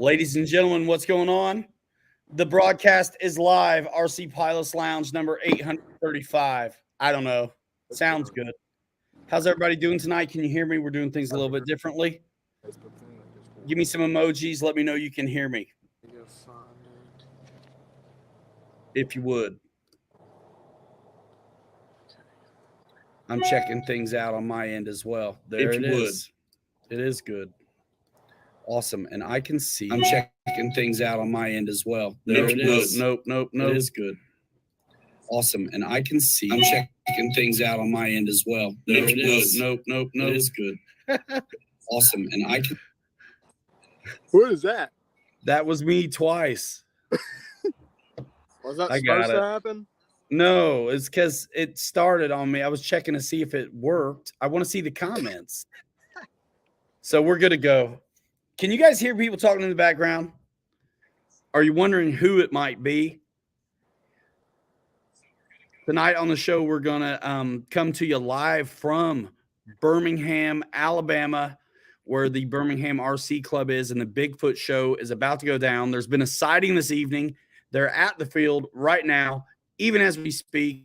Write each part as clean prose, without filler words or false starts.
Ladies and gentlemen, what's going on? The broadcast is live. RC Pilots Lounge number 835. I don't know. Sounds good. How's everybody doing tonight? Can you hear me? We're doing things a little bit differently. Give me some emojis. Let me know you can hear me. If you would. I'm checking things out on my end as well. There it is. It is good. Awesome. And I can see. I'm checking things out on my end as well. There it is. Nope. It is good. Awesome. And I can see. I'm checking things out on my end as well. There it is. Nope. It is good. Awesome. And I can. What is that? That was me twice. Was that supposed to happen? No, it's because it started on me. I was checking to see if it worked. I want to see the comments. So we're good to go. Can you guys hear people talking in the background? Are you wondering who it might be? Tonight on the show, we're going to come to you live from Birmingham, Alabama, where the Birmingham RC Club is, and the Bigfoot show is about to go down. There's been a sighting this evening. They're at the field right now, even as we speak.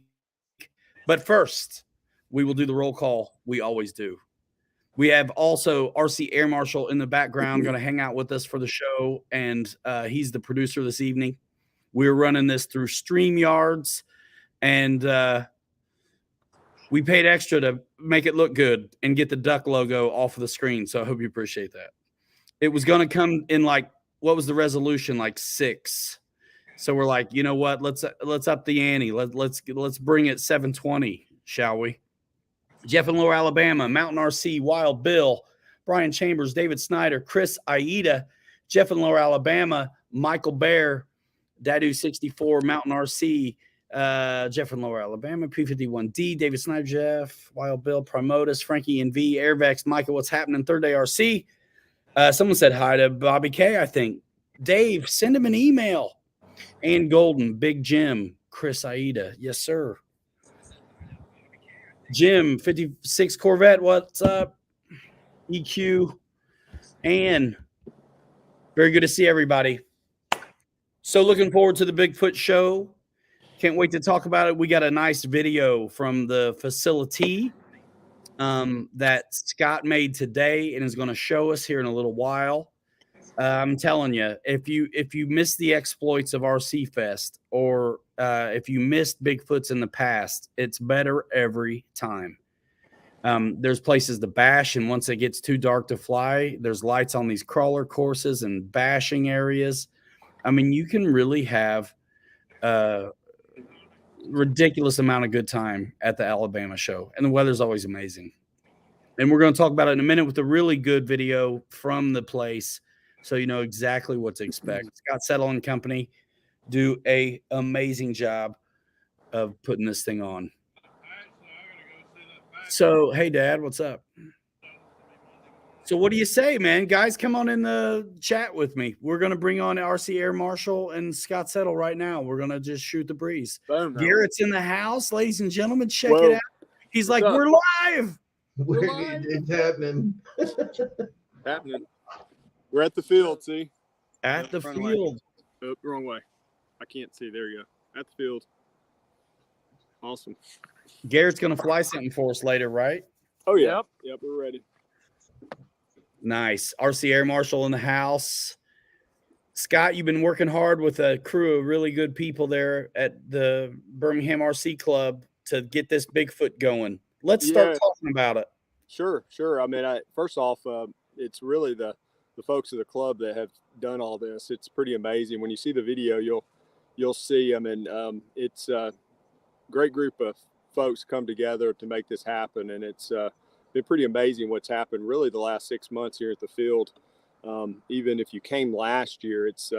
But first, we will do the roll call. We always do. We have also RC Air Marshal in the background going to hang out with us for the show, and he's the producer this evening. We're running this through StreamYards, and we paid extra to make it look good and get the duck logo off of the screen, so I hope you appreciate that. It was going to come in like, what was the resolution? Like 6. So we're like, you know what? Let's up the ante. Let's bring it 720, shall we? Jeff in Lower Alabama, Mountain RC, Wild Bill, Brian Chambers, David Snyder, Chris Aida, Jeff in Lower Alabama, Michael Bear, Dadu64, Mountain RC, Jeff in Lower Alabama, P51D, David Snyder, Jeff, Wild Bill, Promotus, Frankie and V, Airvex, Michael, what's happening? Third Day RC. Someone said hi to Bobby K, I think. Dave, send him an email. Ann Golden, Big Jim, Chris Aida. Yes, sir. Jim, 56 Corvette, what's up? EQ. Ann. Very good to see everybody. So looking forward to the Bigfoot show. Can't wait to talk about it. We got a nice video from the facility that Scott made today and is going to show us here in a little while. I'm telling you, if you missed the exploits of RC Fest, or if you missed Bigfoots in the past, it's better every time. There's places to bash, and once it gets too dark to fly, there's lights on these crawler courses and bashing areas. I mean, you can really have a ridiculous amount of good time at the Alabama show, and the weather's always amazing. And we're going to talk about it in a minute with a really good video from the place, so you know exactly what to expect. Scott Settle and company do a amazing job of putting this thing on. So, hey, Dad, what's up? So what do you say, man? Guys, come on in the chat with me. We're going to bring on RC Air Marshal and Scott Settle right now. We're going to just shoot the breeze. Garrett's in the house, ladies and gentlemen. Check it out. He's like, we're live. It's happening. Happening. We're at the field, see? At the field. Oh, wrong way. I can't see. There you go. At the field. Awesome. Garrett's going to fly something for us later, right? Oh, yeah. Yep, we're ready. Nice. RC Air Marshal in the house. Scott, you've been working hard with a crew of really good people there at the Birmingham RC Club to get this Bigfoot going. Let's start talking about it. Sure. I mean, first off, it's really the folks of the club that have done all this. It's pretty amazing. When you see the video, you'll see. I mean, it's a great group of folks come together to make this happen, and it's been pretty amazing what's happened really the last 6 months here at the field. Even if you came last year, it's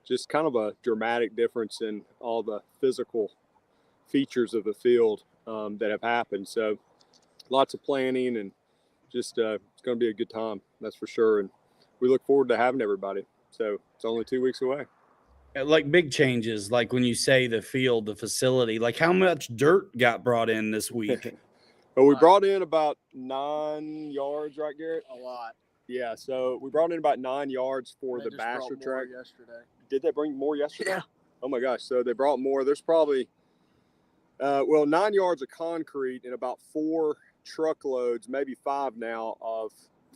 just kind of a dramatic difference in all the physical features of the field that have happened. So lots of planning, and just it's going to be a good time, that's for sure. And we look forward to having everybody. So it's only 2 weeks away. Like big changes, like when you say the field, the facility, like how much dirt got brought in this week? Well, we brought in about 9 yards, right, Garrett? A lot. Yeah, so we brought in about 9 yards for the basher track. Yesterday. Did they bring more yesterday? Yeah. Oh my gosh! So they brought more. There's probably 9 yards of concrete and about 4 truckloads, maybe 5 now, of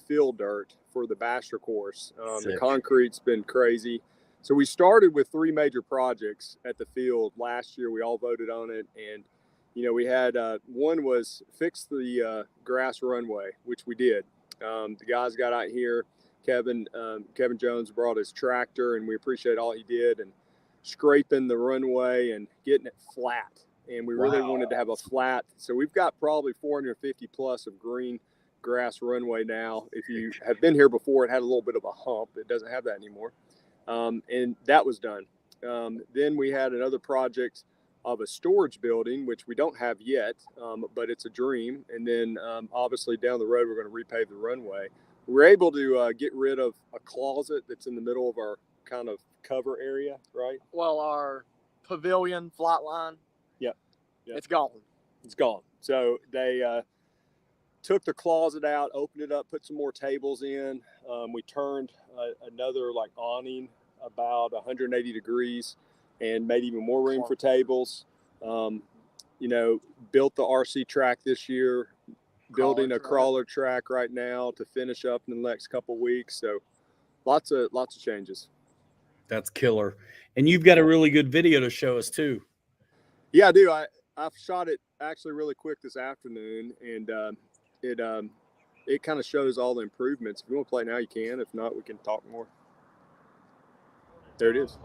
field dirt for the basher course. The Sick. concrete's been crazy. So we started with 3 major projects at the field last year. We all voted on it, and we had one was fix the grass runway, which we did. The guys got out here. Kevin Jones brought his tractor, and we appreciate all he did, and scraping the runway and getting it flat. And we really wanted to have a flat. So we've got probably 450 plus of green grass runway now. If you have been here before, it had a little bit of a hump. It doesn't have that anymore. And that was done. Then we had another project of a storage building, which we don't have yet, but it's a dream. And then obviously down the road, we're going to repave the runway. We were able to get rid of a closet that's in the middle of our kind of cover area, right? Well, our pavilion flight line. Yep. It's gone. It's gone. So they took the closet out, opened it up, put some more tables in. We turned another like awning about 180 degrees and made even more room for tables. Built the RC track this year, building a crawler track right now to finish up in the next couple weeks. So lots of changes. That's killer. And you've got a really good video to show us too. Yeah, I do. I've shot it actually really quick this afternoon, and it kind of shows all the improvements. If you want to play now, you can. If not, we can talk more. There it is.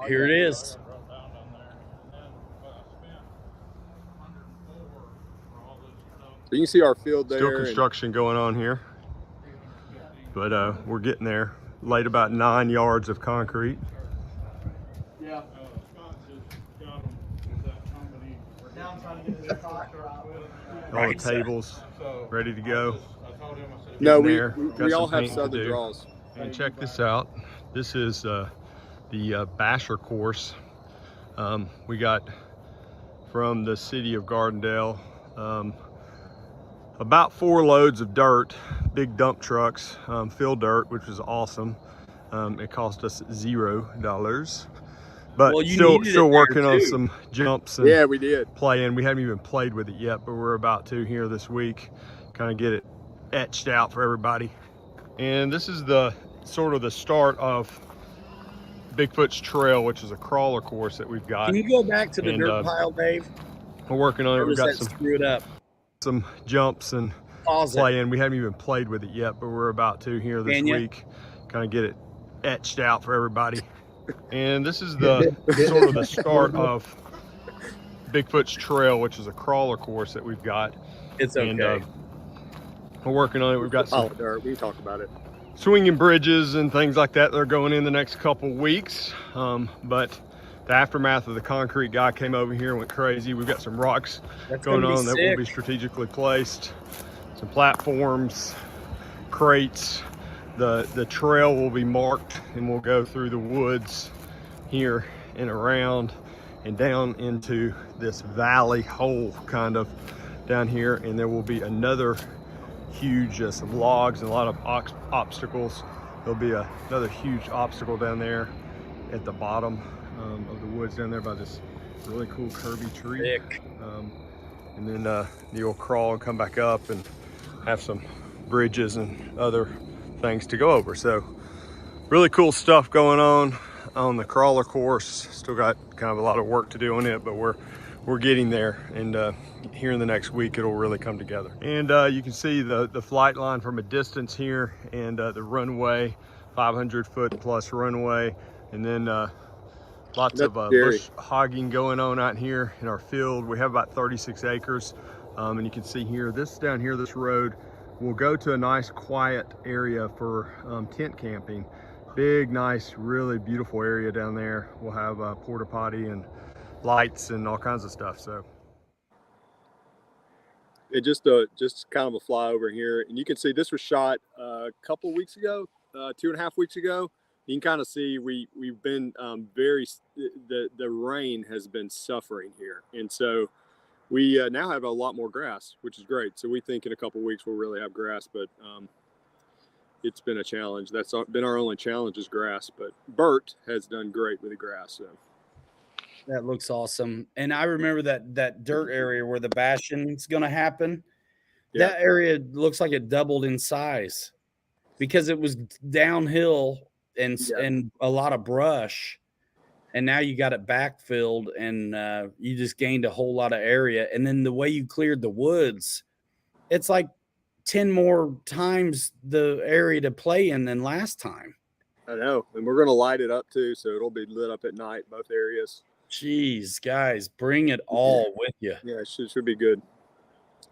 Here it is. So you can see our field there. Still construction going on here, but we're getting there. Laid about 9 yards of concrete. Yeah. All the tables ready to go. No, we Got all some have paint to southern do. draws. And check this out. This is the basher course. We got from the city of Gardendale about 4 loads of dirt, big dump trucks, fill dirt, which was awesome. It cost us $0, but still working on some jumps and Yeah, we did. playing. We haven't even played with it yet, but we're about to here this week, kind of get it etched out for everybody. And this is the sort of the start of Bigfoot's Trail, which is a crawler course that we've got. Can you go back to the dirt pile, Dave? We're working on it. We've got some jumps and playing. We haven't even played with it yet, but we're about to here this week, kind of get it etched out for everybody. And this is the sort of the start of Bigfoot's Trail, which is a crawler course that we've got. It's okay. And, we're working on it. We've got some dirt. We can talk about it. Swinging bridges and things like that. They're going in the next couple weeks. But the aftermath of the concrete guy came over here and went crazy. We've got some rocks going on that will be strategically placed. Some platforms, crates. The trail will be marked, and we'll go through the woods here and around and down into this valley hole kind of down here, and there will be another huge some logs and a lot of obstacles. There'll be another huge obstacle down there at the bottom of the woods down there by this really cool curvy tree. And then you'll crawl and come back up and have some bridges and other things to go over. So really cool stuff going on the crawler course. Still got kind of a lot of work to do on it, but we're getting there, and here in the next week it'll really come together. And you can see the flight line from a distance here, and the runway, 500-foot plus runway, and then lots of bush hogging going on out here in our field. We have about 36 acres, and you can see here, this down here, this road will go to a nice quiet area for tent camping. Big, nice, really beautiful area down there. We'll have a porta potty and lights and all kinds of stuff. So it just kind of a flyover here, and you can see this was shot a couple weeks ago, 2.5 weeks ago. You can kind of see we've been the rain has been suffering here, and so we now have a lot more grass, which is great. So we think in a couple weeks we'll really have grass, but it's been a challenge. That's been our only challenge is grass. But Bert has done great with the grass. So. That looks awesome. And I remember that dirt area where the bashing's going to happen. Yeah. That area looks like it doubled in size because it was downhill and a lot of brush. And now you got it backfilled and you just gained a whole lot of area. And then the way you cleared the woods, it's like 10 more times the area to play in than last time. I know. And we're going to light it up too. So it'll be lit up at night, both areas. Jeez, guys, bring it all with you. Yeah, it should be good.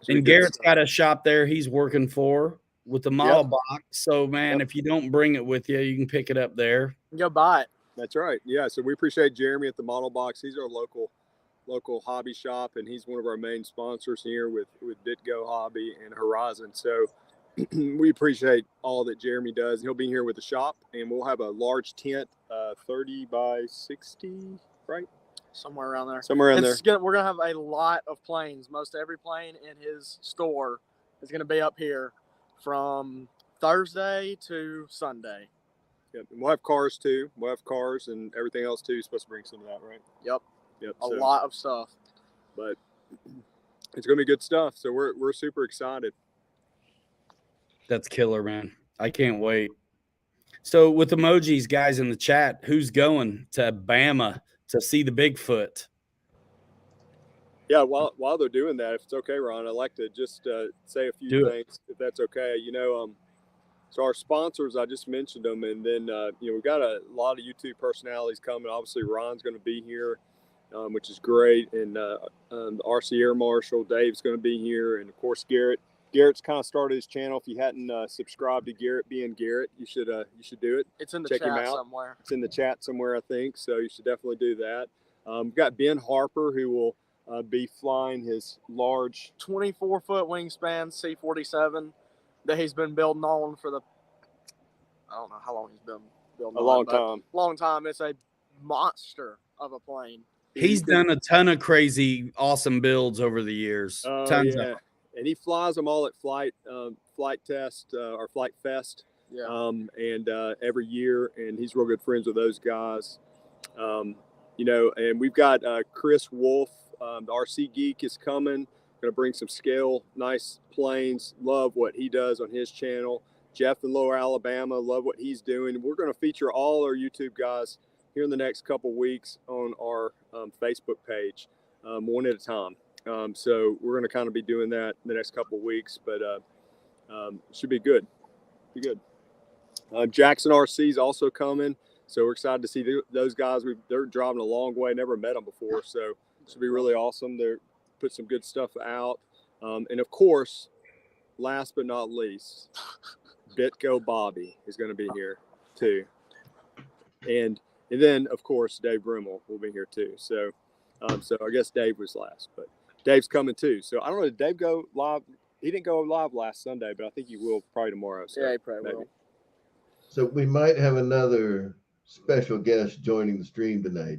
And Garrett's got a shop there he's working for with the model box. So, man, if you don't bring it with you, you can pick it up there. Go buy it. That's right. Yeah, so we appreciate Jeremy at the model box. He's our local hobby shop, and he's one of our main sponsors here with BitGo Hobby and Horizon. So we appreciate all that Jeremy does. He'll be here with the shop, and we'll have a large tent, 30 by 60, right? Somewhere around there. We're going to have a lot of planes. Most every plane in his store is going to be up here from Thursday to Sunday. Yep. And we'll have cars too. We'll have cars and everything else too. You're supposed to bring some of that, right? Yep. Yep. A lot of stuff. But it's going to be good stuff. So we're super excited. That's killer, man. I can't wait. So with emojis, guys in the chat, who's going to Bama to see the Bigfoot? Yeah, while they're doing that, if it's okay, Ron, I'd like to just say a few things, if that's okay. So our sponsors, I just mentioned them, and then we've got a lot of YouTube personalities coming. Obviously, Ron's going to be here, which is great, and the RC Air Marshal Dave's going to be here, and of course Garrett. Garrett's kind of started his channel. If you hadn't subscribed to Garrett being Garrett, you should do it. It's in the Check chat him out. somewhere. It's in the chat somewhere, I think. So you should definitely do that. We've got Ben Harper, who will be flying his large 24-foot wingspan C-47 that he's been building on for I don't know how long he's been building a long time. Long time. It's a monster of a plane. He's done a ton of crazy, awesome builds over the years. Tons of them. And he flies them all at Flight Test or Flight Fest. Yeah. And every year, and he's real good friends with those guys. And we've got Chris Wolf, the RC Geek is coming. Going to bring some scale, nice planes. Love what he does on his channel. Jeff in Lower Alabama, love what he's doing. We're going to feature all our YouTube guys here in the next couple weeks on our Facebook page, one at a time. So we're going to kind of be doing that in the next couple of weeks, but should be good. Be good. Jackson RC is also coming, so we're excited to see those guys. They're driving a long way, never met them before, so it should be really awesome. They're put some good stuff out, and of course, last but not least, BitGo Bobby is going to be here too, and then of course Dave Rimmel will be here too. So I guess Dave was last, but Dave's coming too. So I don't know, did Dave go live? He didn't go live last Sunday, but I think he will probably tomorrow. So yeah, he probably will. So we might have another special guest joining the stream tonight.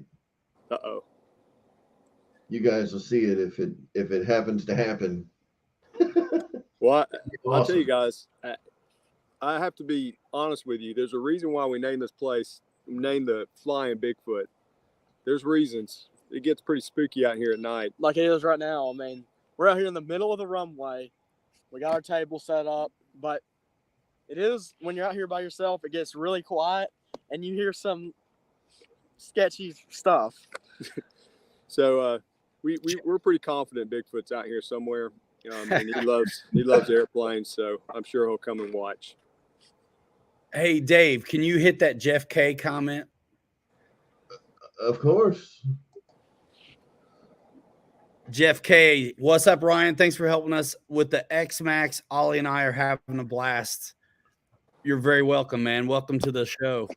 Uh-oh. You guys will see it if it happens to happen. Well, Awesome. I'll tell you guys, I have to be honest with you. There's a reason why we named this place, named the Flying Bigfoot. There's reasons. It gets pretty spooky out here at night. Like it is right now. I mean, we're out here in the middle of the runway. We got our table set up, but it is, when you're out here by yourself, it gets really quiet and you hear some sketchy stuff. So we're pretty confident Bigfoot's out here somewhere. And he loves airplanes, so I'm sure he'll come and watch. Hey, Dave, can you hit that Jeff K comment? Of course. Jeff K, what's up, Ryan? Thanks for helping us with the X-Max. Ollie and I are having a blast. You're very welcome, man. Welcome to the show.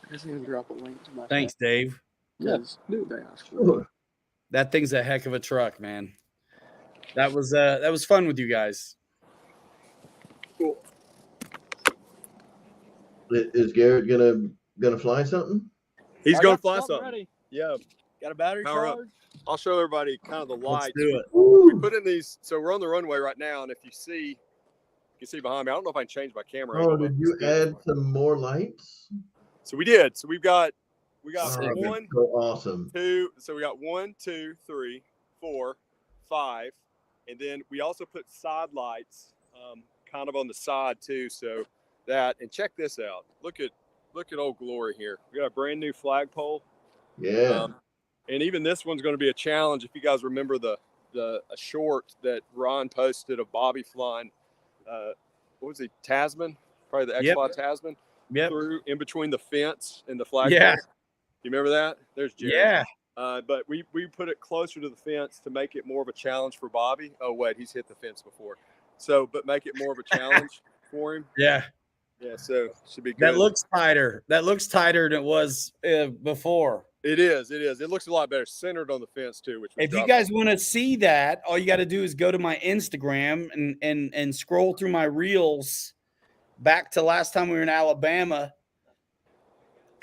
I just need to drop a link to my Thanks, Dave. Yes. Sure. That thing's a heck of a truck, man. That was fun with you guys. Cool. Is Garrett gonna fly something? He's going to fly something. Ready. Yeah. Got a battery Power up. charge? I'll show everybody kind of the Let's lights. do it. We put in these, so we're on the runway right now, and if you can see behind me. I don't know if I can change my camera. Oh, angle, did but you it's add some more lights? So we did. So we got Oh, that's one, so awesome. 2. So we got 1, 2, 3, 4, 5, and then we also put side lights, kind of on the side too. So that, and check this out. Look at Old Glory here. We got a brand new flagpole. Yeah. And even this one's going to be a challenge. If you guys remember a short that Ron posted of Bobby flying, what was he, Tasman? Probably the Yep. X-Fly Tasman. Yep. Through in between the fence and the flagpole. Yeah. You remember that? There's Jared. Yeah. But we put it closer to the fence to make it more of a challenge for Bobby. Oh wait, he's hit the fence before. So, but make it more of a challenge for him. Yeah. Yeah. So should be good. That looks tighter. That looks tighter than it was before. It is. It is. It looks a lot better, centered on the fence too. Which If you guys want to see that, all you got to do is go to my Instagram and scroll through my reels back to last time we were in Alabama,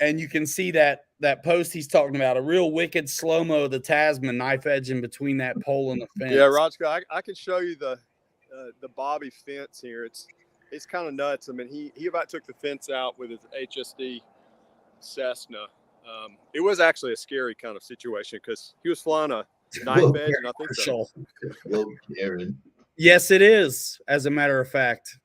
and you can see that post he's talking about, a real wicked slow-mo of the Tasman knife edge in between that pole and the fence. Yeah, Rodska, I can show you the Bobby fence here. It's kind of nuts. I mean, he about took the fence out with his HSD Cessna. It was actually a scary kind of situation because he was flying a knife edge, and I think so. Well, Aaron. Yes, it is. As a matter of fact,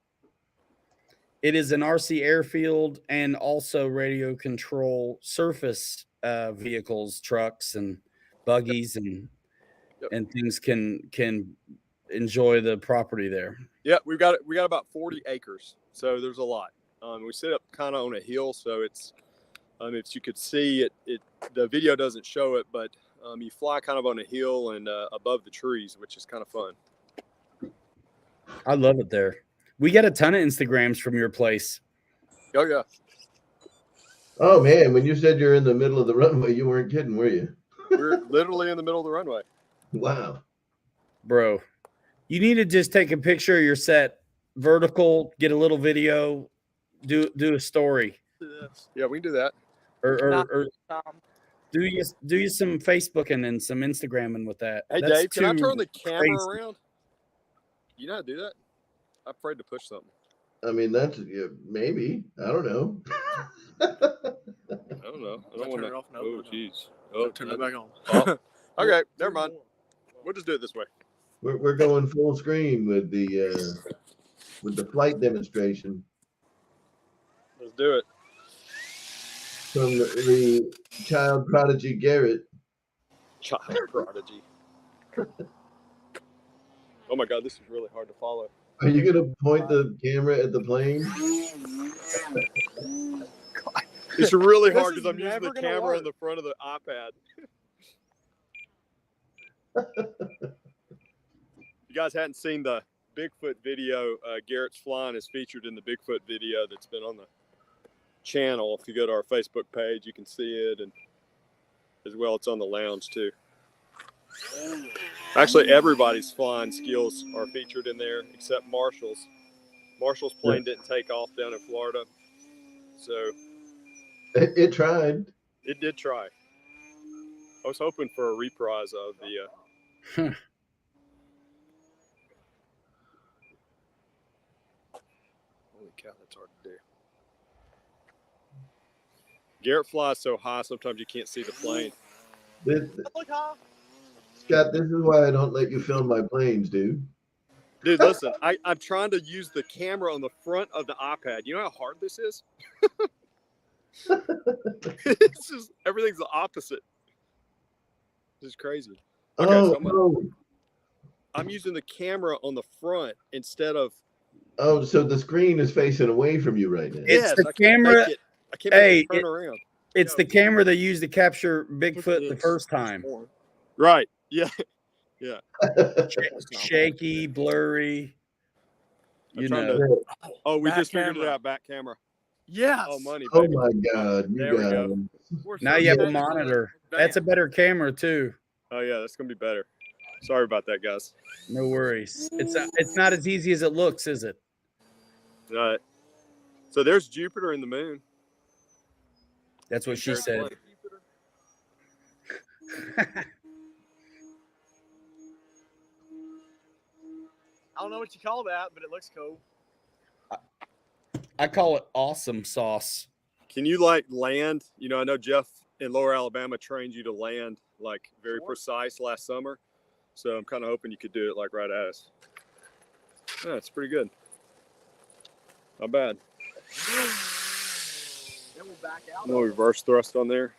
it is an RC airfield and also radio control surface vehicles, trucks and buggies and things can enjoy the property there. Yeah, we got about 40 acres, so there's a lot. We sit up kind of on a hill, so it's if you could see it, the video doesn't show it, but you fly kind of on a hill and above the trees, which is kind of fun. I love it there. We get a ton of Instagrams from your place. Oh yeah. Oh man, when you said you're in the middle of the runway, you weren't kidding, were you? We're literally in the middle of the runway. Wow. Bro, you need to just take a picture of your set vertical, get a little video, do a story. Yeah, we can do that. Or do you some Facebooking and some Instagramming with that. Hey, That's Dave, can I turn the camera crazy. around? You know how to do that? I'm afraid to push something. I mean, that's maybe. I don't know. I don't know. I don't want to. Oh, jeez. Oh, Turn it back on. Oh. Okay, never mind. We'll just do it this way. We're going full screen with the flight demonstration Let's do it. from the child prodigy Garrett. Child prodigy. Oh my God, this is really hard to follow. Are you gonna point the camera at the plane? It's really hard This because is I'm using the never gonna camera work. on the front of the iPad. You guys hadn't seen the Bigfoot video. Garrett's Flying is featured in the Bigfoot video that's been on the channel. If you go to our Facebook page, you can see it, and as well, it's on the lounge too. Actually, everybody's flying skills are featured in there except Marshall's. Marshall's plane didn't take off down in Florida, so It tried. it did try. I was hoping for a reprise of the. Holy cow, that's hard to do. Garrett flies so high, sometimes you can't see the plane. Scott, this is why I don't let you film my planes, dude. Dude, listen, I'm trying to use the camera on the front of the iPad. You know how hard this is? It's just, everything's the opposite. This is crazy. Okay, I'm using the camera on the front instead of. Oh, so the screen is facing away from you right now. It's the camera. I can't make it turn around. It's the camera they used to capture Bigfoot the first time. Right. Yeah. Yeah. Shaky, blurry. You know. Oh, we Back just figured camera. it out. Back camera. Yes. Oh, money. Oh Baby. my God, you There we got go. him. Now you have a monitor. That's a better camera too. Oh yeah, that's gonna be better. Sorry about that, guys. No worries. It's not as easy as it looks, is it? Right. So there's Jupiter and the moon. That's what she said. I don't know what you call that, but it looks cool. I call it awesome sauce. Can you like land? You know, I know Jeff in Lower Alabama trained you to land like very precise last summer. So I'm kind of hoping you could do it like right at us. Yeah, it's pretty good. Not bad. Then we'll back out. No reverse thrust on there.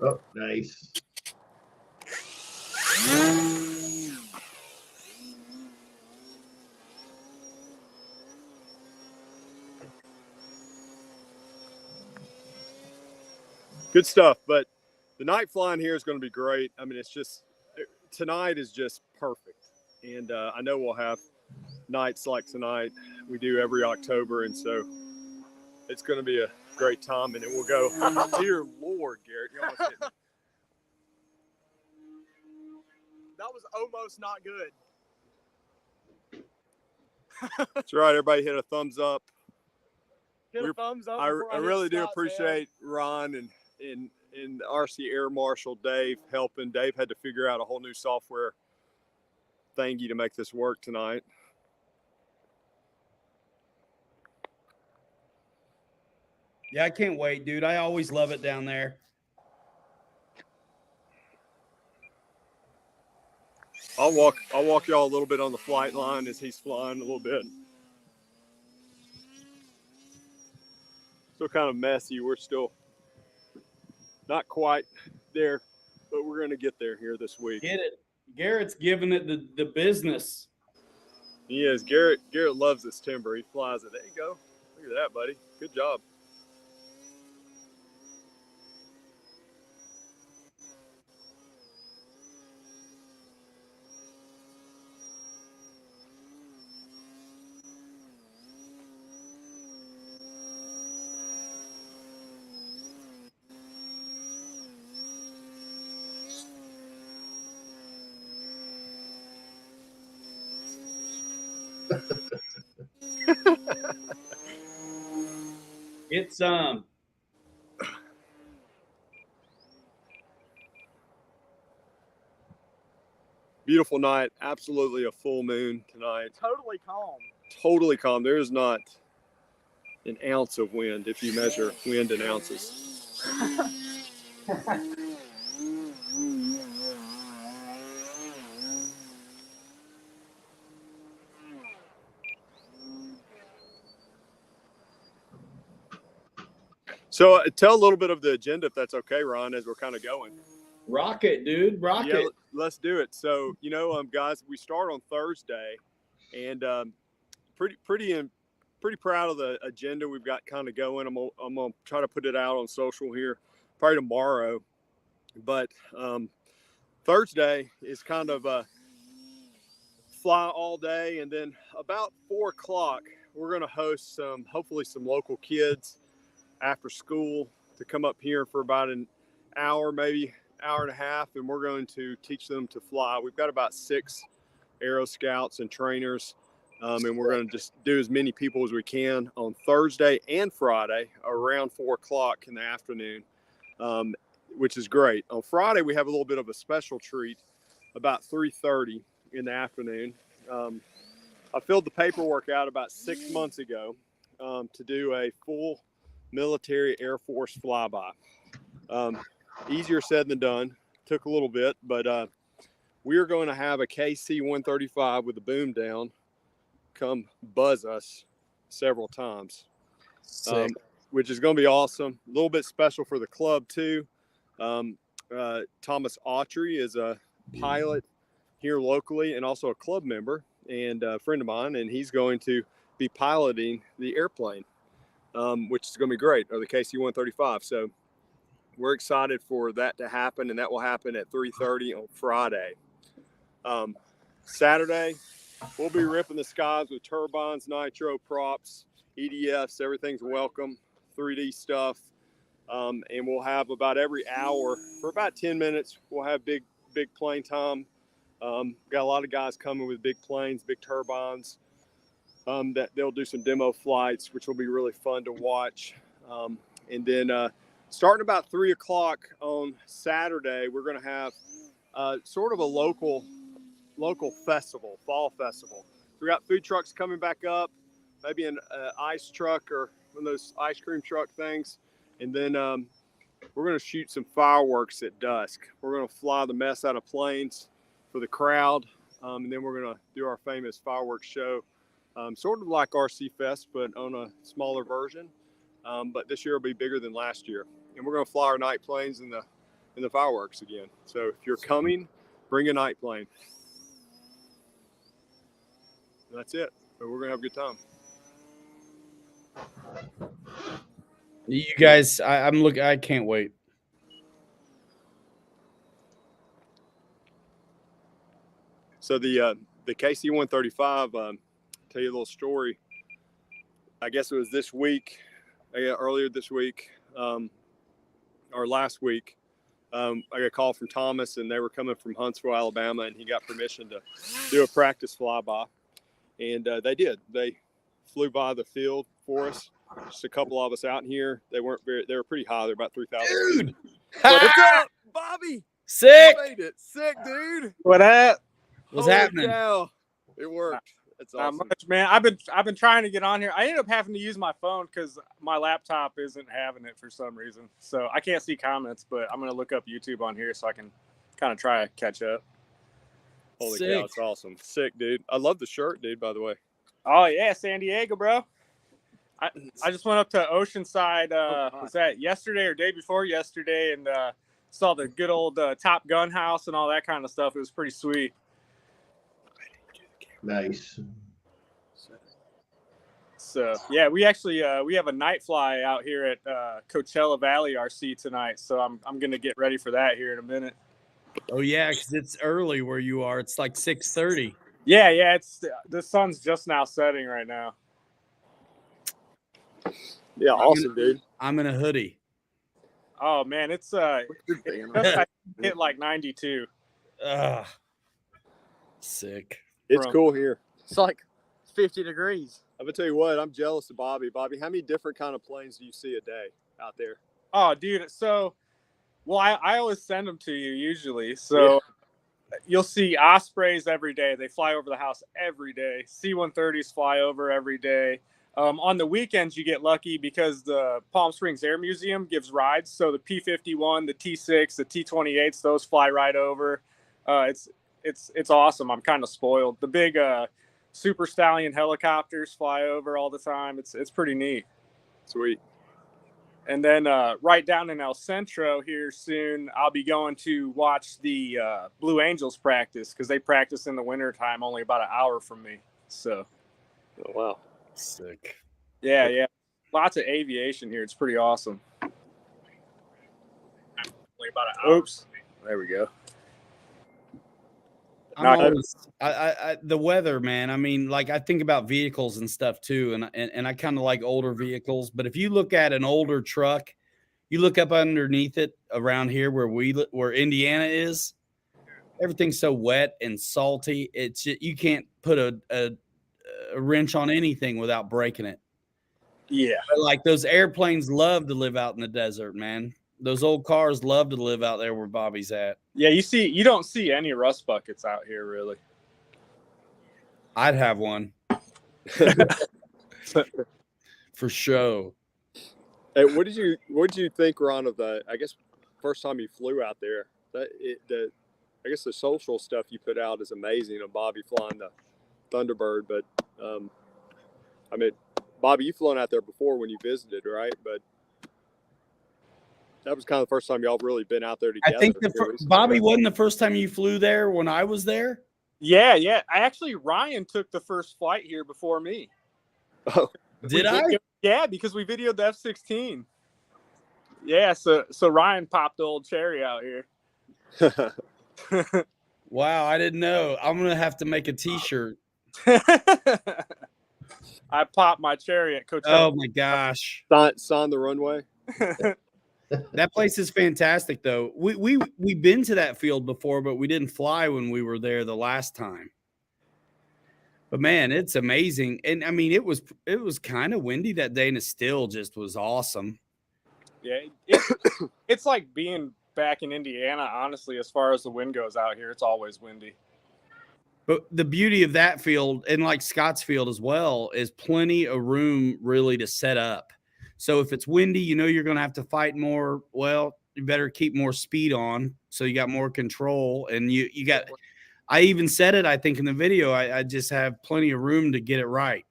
Oh, nice. Good stuff. But the night flying here is going to be great. I mean, it's just tonight is just perfect. And I know we'll have nights like tonight. We do every October. And so it's going to be a great time. And it will go, dear Lord, Garrett, you almost hit me. That was almost not good. That's right. Everybody hit a thumbs up. Hit a thumbs up. I before hit really do Scott's appreciate Ron and RC Air Marshal Dave helping. Dave had to figure out a whole new software thingy to make this work tonight. Yeah, I can't wait, dude. I always love it down there. I'll walk y'all a little bit on the flight line as he's flying a little bit. Still kind of messy. We're still not quite there, but we're going to get there here this week. Get it. Garrett's giving it the business. He is. Garrett loves this timber. He flies it. There you go. Look at that, buddy. Good job. Get some. Beautiful night. Absolutely a full moon tonight. Totally calm. Totally calm. There is not an ounce of wind if you measure wind in ounces. So tell a little bit of the agenda, if that's okay, Ron, as we're kind of going. Rock it, dude. Rock it. Let's do it. So, you know, guys, we start on Thursday, and pretty proud of the agenda we've got kind of going. I'm gonna try to put it out on social here, probably tomorrow. But Thursday is kind of fly all day, and then about 4 o'clock, we're gonna host hopefully some local kids after school to come up here for about an hour, maybe hour and a half, and we're going to teach them to fly. We've got about 6 Aero Scouts and trainers, and we're going to just do as many people as we can on Thursday and Friday around 4 o'clock in the afternoon, which is great. On Friday, we have a little bit of a special treat about 3:30 in the afternoon. I filled the paperwork out about 6 months ago to do a full military Air Force flyby. Easier said than done. Took a little bit, but we are going to have a KC-135 with a boom down come buzz us several times, which is going to be awesome. A little bit special for the club too. Thomas Autry is a pilot here locally and also a club member and a friend of mine, and he's going to be piloting the airplane, which is going to be great, or the KC-135. So we're excited for that to happen, and that will happen at 3:30 on Friday. Saturday, we'll be ripping the skies with turbines, nitro props, EDFs, everything's welcome, 3D stuff. And we'll have about every hour for about 10 minutes, we'll have big plane time. Got a lot of guys coming with big planes, big turbines, that they'll do some demo flights, which will be really fun to watch. And then starting about 3 o'clock on Saturday, we're going to have sort of a local local festival, fall festival. So we got food trucks coming back up, maybe an ice truck or one of those ice cream truck things. And then we're going to shoot some fireworks at dusk. We're going to fly the mess out of planes for the crowd. And then we're going to do our famous fireworks show, sort of like RC Fest, but on a smaller version. But this year will be bigger than last year. And we're going to fly our night planes in the fireworks again. So if you're coming, bring a night plane. And that's it. But we're going to have a good time. You guys, I'm looking. I can't wait. So the KC-135, tell you a little story. I guess it was this week, earlier this week, or last week. I got a call from Thomas, and they were coming from Huntsville, Alabama, and he got permission to do a practice flyby. And they did. They flew by the field for us. Just a couple of us out in here. They weren't very. They were pretty high. They're about 3,000. Dude, What's up, Bobby? sick. You made it. Sick, dude. What up? What's Holy happening? cow. It worked. It's Not awesome. much, man. I've been trying to get on here. I ended up having to use my phone because my laptop isn't having it for some reason. So I can't see comments, but I'm gonna look up YouTube on here so I can kind of try to catch up. Holy Sick. cow, it's awesome. Sick, dude. I love the shirt, dude, by the way. Oh yeah, San Diego, bro. I just went up to Oceanside. Was that yesterday or day before yesterday, and saw the good old Top Gun house and all that kind of stuff. It was pretty sweet. Nice. So yeah, we actually we have a night fly out here at Coachella Valley RC tonight. So I'm gonna get ready for that here in a minute. Oh yeah, because it's early where you are. It's like 6:30. Yeah, it's the sun's just now setting right now. Yeah, awesome, dude. I'm in a hoodie. Oh man, it's I hit like 92. Ugh. Sick. It's Bro. cool here. It's like 50 degrees. I'm gonna tell you what, I'm jealous of Bobby. Bobby, how many different kind of planes do you see a day out there? Oh, dude. So, well, I always send them to you usually. So you'll see Ospreys every day. They fly over the house every day. C-130s fly over every day. On the weekends, you get lucky because the Palm Springs Air Museum gives rides. So the P-51, the T-6, the T-28s, those fly right over. It's awesome. I'm kind of spoiled. The big Super Stallion helicopters fly over all the time. It's pretty neat. Sweet. And then right down in El Centro here soon, I'll be going to watch the Blue Angels practice because they practice in the wintertime only about an hour from me. So, Oh, wow. Sick. yeah. Lots of aviation here. It's pretty awesome. Only about an hour. Oops. There we go. I'm always, the weather, man. I mean, like I think about vehicles and stuff too, and I kind of like older vehicles. But if you look at an older truck, you look up underneath it around here where Indiana is, everything's so wet and salty. It's you can't put a wrench on anything without breaking it. Yeah. But like those airplanes love to live out in the desert, man. Those old cars love to live out there where Bobby's at. Yeah, you don't see any rust buckets out here, really. I'd have one. For sure. Hey, what did you think, Ron, of the, I guess, first time you flew out there? I guess the social stuff you put out is amazing of Bobby flying the Thunderbird, but I mean, Bobby, you've flown out there before when you visited, right? But that was kind of the first time y'all really been out there together. I think Bobby wasn't the first time you flew there when I was there. Yeah. Ryan took the first flight here before me. Oh, Did I? Yeah, because we videoed the F-16. Yeah, so Ryan popped the old cherry out here. Wow, I didn't know. I'm gonna have to make a T-shirt. I popped my cherry at Coachella. Oh my gosh, sign the runway. that place is fantastic, though. We've been to that field before, but we didn't fly when we were there the last time. But man, it's amazing, and I mean, it was kind of windy that day, and it still just was awesome. Yeah, it's like being back in Indiana. Honestly, as far as the wind goes out here, it's always windy. But the beauty of that field, and like Scott's field as well, is plenty of room really to set up. So if it's windy, you know you're going to have to fight more. Well, you better keep more speed on, so you got more control. And you got. I even said it, I think, in the video. I just have plenty of room to get it right.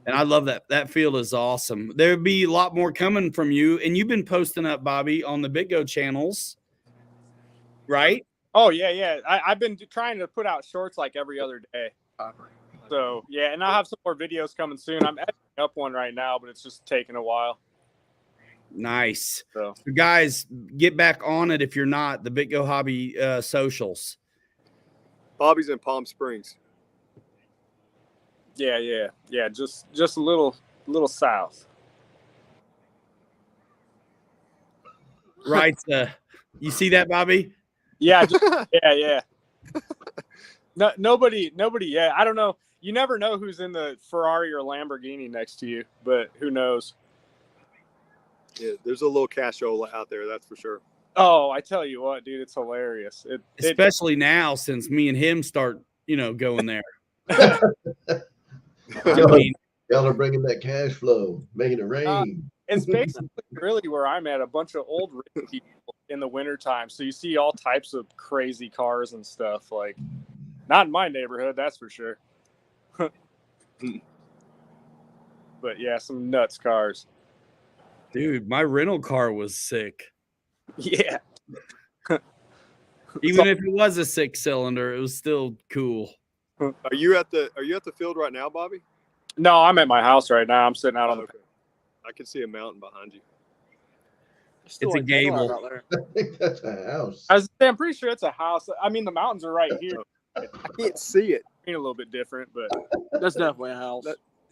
And I love that. That field is awesome. There'll be a lot more coming from you. And you've been posting up, Bobby, on the Big Go channels, right? Oh, yeah. I've been trying to put out shorts like every other day. So, yeah, and I'll have some more videos coming soon. I'm editing up one right now, but it's just taking a while. Nice. So guys, get back on it if you're not. The Big Go Hobby socials. Bobby's in Palm Springs. yeah. Just a little south. Right. You see that, Bobby? Yeah, yeah. No, nobody. Yeah, I don't know. You never know who's in the Ferrari or Lamborghini next to you, but who knows? Yeah, there's a little cashola out there, that's for sure. Oh, I tell you what, dude, it's hilarious. Especially now since me and him start, going there. Y'all are bringing that cash flow, making it rain. It's basically really where I'm at, a bunch of old rich people in the wintertime. So you see all types of crazy cars and stuff. Like, not in my neighborhood, that's for sure. But yeah, some nuts cars. Dude, my rental car was sick. Yeah. Even if it was a 6-cylinder, it was still cool. Are you at the field right now, Bobby? No, I'm at my house right now. I'm sitting out on the. Okay. I can see a mountain behind you. It's a gable. I think that's a house. I'm pretty sure it's a house. I mean, the mountains are right here. I can't see it. A little bit different, but That's definitely a house.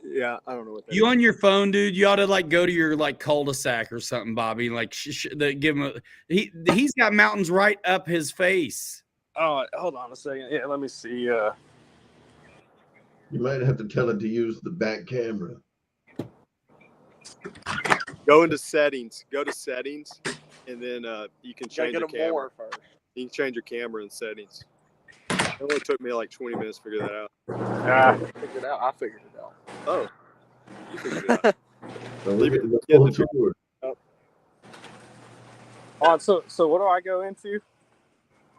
Yeah, I don't know what that You is. on your phone, dude? You ought to go to your cul-de-sac or something, Bobby. Give him he's got mountains right up his face. oh, hold on a second. Yeah, let me see. You might have to tell it to use the back camera. Go into settings. Go to settings, and then you can change your camera. More first. You can change your camera in settings. It only took me like 20 minutes to figure that out. Ah, I figured it out. Oh, you figured it out. So Leave we're it- getting the yeah, full the- tour. so what do I go into?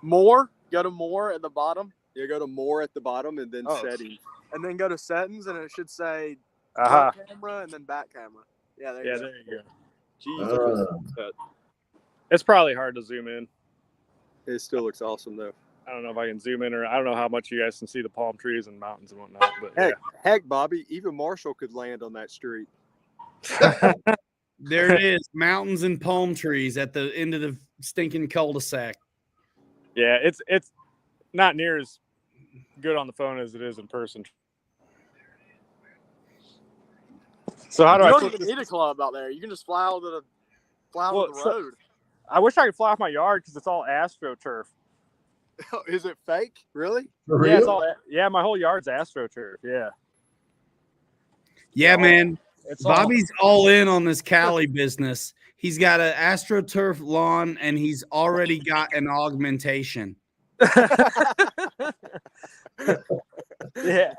More. Go to more at the bottom, You go to more at the bottom, and then Oh. settings. and then go to settings, and it should say Uh-huh. front camera and then back camera. Yeah, there Yeah, you go. there you go. Jeez, It's probably hard to zoom in. it still looks awesome though. I don't know if I can zoom in, or I don't know how much you guys can see the palm trees and mountains and whatnot. But yeah. Heck, Bobby, even Marshall could land on that street. There it is, mountains and palm trees at the end of the stinking cul-de-sac. Yeah, it's not near as good on the phone as it is in person. So how do You I don't flip even this? need a club out there. You can just fly out to the road. I wish I could fly off my yard because it's all AstroTurf. Is it fake? Really? For Yeah, it's real? all my whole yard's AstroTurf. Yeah, Yeah, man. it's Bobby's all in on this Cali business. He's got an AstroTurf lawn, and he's already got an augmentation. yeah.